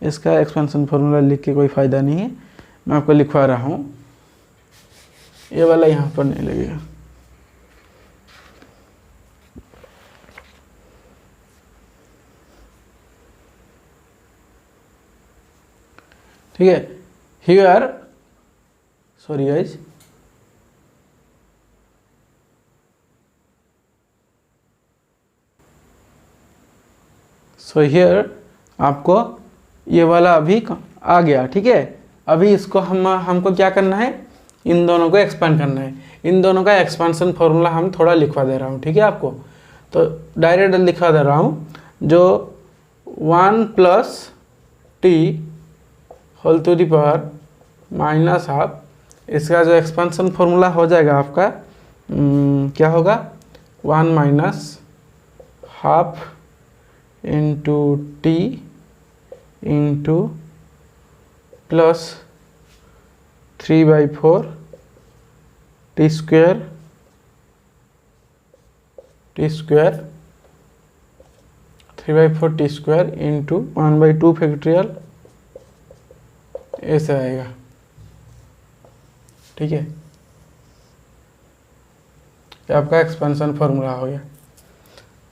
इसका एक्सपांशन फॉर्मूला लिख के कोई फ़ायदा नहीं है, मैं आपको लिखवा रहा हूँ, ये वाला यहाँ पर नहीं लगेगा। ठीक है, here sorry guys, so here आपको ये वाला अभी आ गया, ठीक है। अभी इसको हमको क्या करना है, इन दोनों को एक्सपांड करना है। इन दोनों का एक्सपांशन फॉर्मूला हम थोड़ा लिखवा दे रहा हूँ, ठीक है आपको, तो डायरेक्ट लिखवा दे रहा हूँ, जो 1 plus t whole to the power -½ इसका जो एक्सपांशन फॉर्मूला हो जाएगा आपका क्या होगा 1 - ½ into t into plus 3/4 t square 3/4 t square into 1/2 factorial, ऐसा आएगा, ठीक है। ये आपका एक्सपेंशन फॉर्मूला हो गया।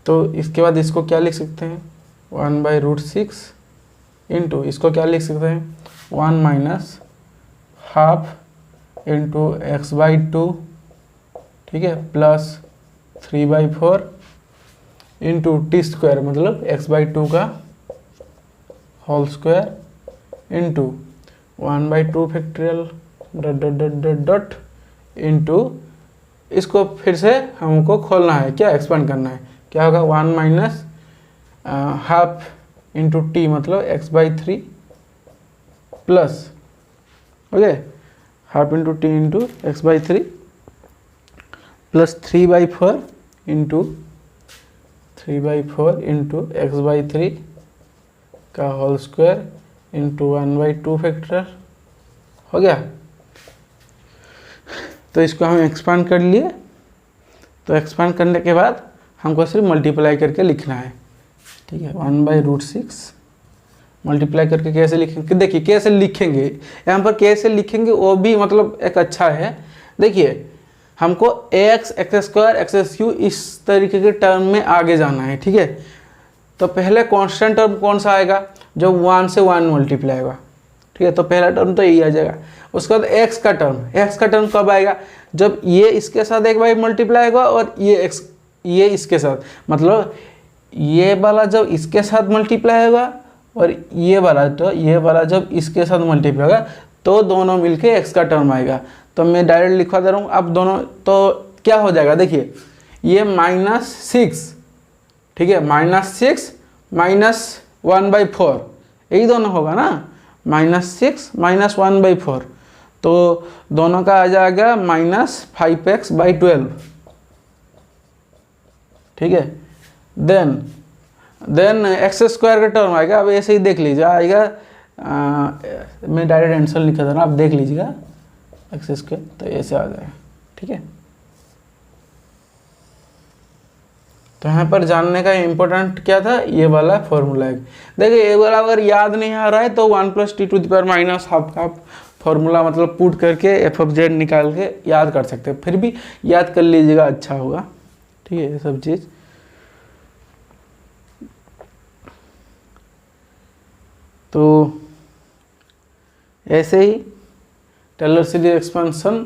तो इसके बाद इसको क्या लिख सकते हैं 1/√6 इंटू इसको क्या लिख सकते हैं 1 - ½ इंटू x/2, ठीक है, प्लस 3/4 इंटू t स्क्वायर मतलब x/2 का whole square into 1/2 factorial dot into इसको फिर से हमको खोलना है, क्या एक्सपेंड करना है, क्या होगा 1 - ½ इंटू टी मतलब x/3 plus okay ½ into T into x/3 plus 3/4 into x/3 का होल स्क्वायर इंटू 1/2 फैक्टोरियल हो गया। तो इसको हम एक्सपांड कर लिए, तो एक्सपांड करने के बाद हमको सिर्फ मल्टीप्लाई करके लिखना है, ठीक है। 1/√6 मल्टीप्लाई करके कैसे लिखेंगे, देखिए कैसे लिखेंगे, यहाँ पर कैसे लिखेंगे वो भी मतलब एक अच्छा है। देखिए हमको x² x³ इस तरीके के टर्म में आगे जाना है, ठीक है। तो पहले कांस्टेंट टर्म कौन सा आएगा, जो 1 से 1 मल्टीप्लाई होगा, ठीक है। तो पहला टर्म तो यही आ जाएगा। उसके बाद x का टर्म कब आएगा, जब ये इसके साथ एक बार मल्टीप्लाई होगा और ये इसके साथ, मतलब ये वाला जब इसके साथ मल्टीप्लाई होगा और ये वाला जब इसके साथ मल्टीप्लाई होगा तो दोनों मिलके x का टर्म आएगा। तो मैं डायरेक्ट लिखवा दे रहा हूँ। अब दोनों तो क्या हो जाएगा, देखिए ये -6, ठीक है, -6 - 1/4 यही दोनों होगा ना, -6 - 1/4, तो दोनों का आ जाएगा -5x/12, ठीक है। देन x² का टर्म आएगा। अब ऐसे ही देख लीजिए आएगा, मैं डायरेक्ट आंसर लिखा था ना, आप देख लीजिएगा x², तो ऐसे आ जाएगा, ठीक है। तो यहाँ पर जानने का इम्पोर्टेंट क्या था, ये वाला फॉर्मूला है। देखिए ये वाला अगर याद नहीं आ रहा है तो 1 + t² -½ का फॉर्मूला मतलब पुट करके f(z) निकाल के याद कर सकते हैं, फिर भी याद कर लीजिएगा, अच्छा होगा, ठीक है। ये सब चीज़ तो ऐसे ही टेलर सीरीज एक्सपेंशन,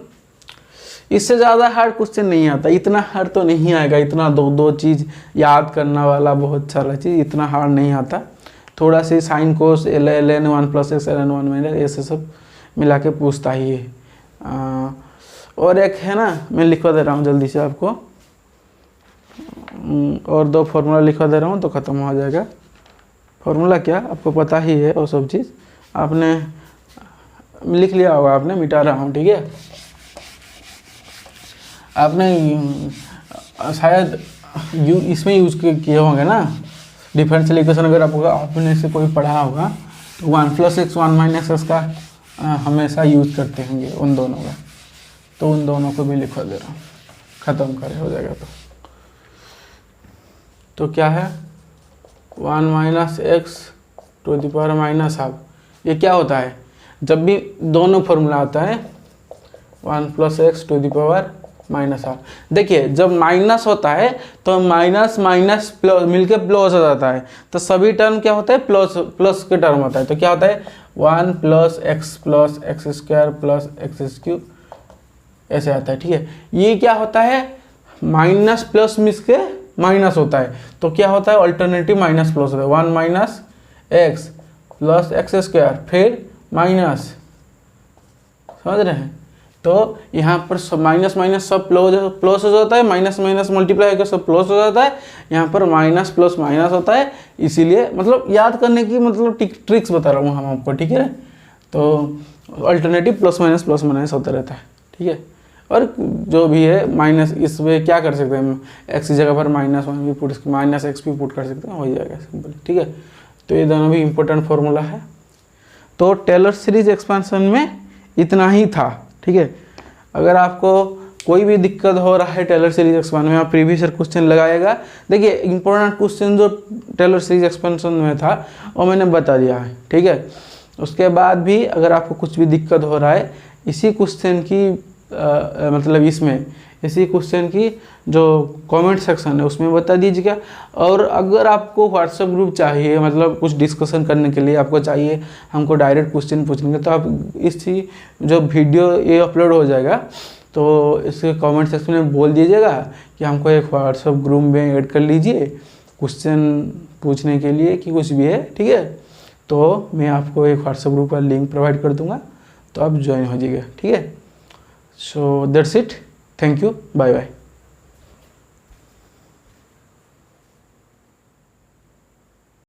इससे ज़्यादा हार्ड क्वेश्चन नहीं आता, इतना हार्ड तो नहीं आएगा, इतना दो चीज़ याद करना वाला बहुत सारा चीज़ इतना हार्ड नहीं आता। थोड़ा सी sine cos ln 1 + x ln 1 - ऐसे सब मिला के पूछता ही है। और एक है ना, मैं लिखवा दे रहा हूँ जल्दी से आपको, और 2 फॉर्मूला लिखवा दे रहा हूँ तो ख़त्म हो जाएगा। फॉर्मूला क्या आपको पता ही है, और सब चीज़ आपने लिख लिया होगा, आपने मिटा रहा हूँ, ठीक है। आपने शायद इसमें यूज़ किए होंगे ना डिफरेंशियल इक्वेशन, अगर आपने से कोई पढ़ा होगा तो 1 + x 1 - x का हमेशा यूज़ करते होंगे उन दोनों का, तो उन दोनों को भी लिखवा दे रहा हूँ, ख़त्म करे हो जाएगा। तो क्या है 1 - x टू द पावर -12। ये क्या होता है, जब भी दोनों फॉर्मूला आता है 1 + x टू द पावर -12। देखिए जब माइनस होता है तो माइनस माइनस प्लस मिलके प्लस हो जाता है, तो सभी टर्म क्या होता है प्लस के टर्म होता है। तो क्या होता है 1 + x + x² + x³ ऐसे आता है, ठीक है। ये क्या होता है माइनस प्लस मिस के माइनस होता है, तो क्या होता है अल्टरनेटिव माइनस प्लस होता है। 1 - x + x² फिर माइनस, समझ रहे हैं। तो यहाँ पर सब माइनस माइनस सब प्लस हो जाता है, माइनस माइनस मल्टीप्लाई होकर सब प्लस हो जाता है। यहाँ पर माइनस प्लस माइनस होता है, इसीलिए मतलब याद करने की मतलब ट्रिक्स बता रहा हूँ हम आपको, ठीक है। तो अल्टरनेटिव प्लस माइनस होता रहता है, ठीक है। और जो भी है माइनस, इसमें क्या कर सकते हैं हम, एक्स की जगह पर -1 भी पुट, -x भी पुट कर सकते हैं, हो जाएगा सिंपल, ठीक है। तो ये दोनों भी इम्पोर्टेंट फार्मूला है। तो टेलर सीरीज एक्सपेंशन में इतना ही था, ठीक है। अगर आपको कोई भी दिक्कत हो रहा है टेलर सीरीज एक्सपेंशन में, आप प्रीवियस ईयर क्वेश्चन लगाएगा। देखिए इंपॉर्टेंट क्वेश्चन जो टेलर सीरीज एक्सपेंशन में था वो मैंने बता दिया है, ठीक है। उसके बाद भी अगर आपको कुछ भी दिक्कत हो रहा है इसी क्वेश्चन की मतलब इसमें इसी क्वेश्चन की जो कमेंट सेक्शन है उसमें बता दीजिएगा। और अगर आपको व्हाट्सएप ग्रुप चाहिए, मतलब कुछ डिस्कशन करने के लिए आपको चाहिए हमको डायरेक्ट क्वेश्चन पूछेंगे, तो आप इसी जो वीडियो ये अपलोड हो जाएगा तो इसके कमेंट सेक्शन में बोल दीजिएगा कि हमको एक व्हाट्सएप ग्रुप में ऐड कर लीजिए क्वेश्चन पूछने के लिए कि कुछ भी है, ठीक है। तो मैं आपको एक व्हाट्सएप ग्रुप का लिंक प्रोवाइड कर दूँगा, तो आप ज्वाइन हो जाइएगा, ठीक है। So that's it, thank you, bye bye.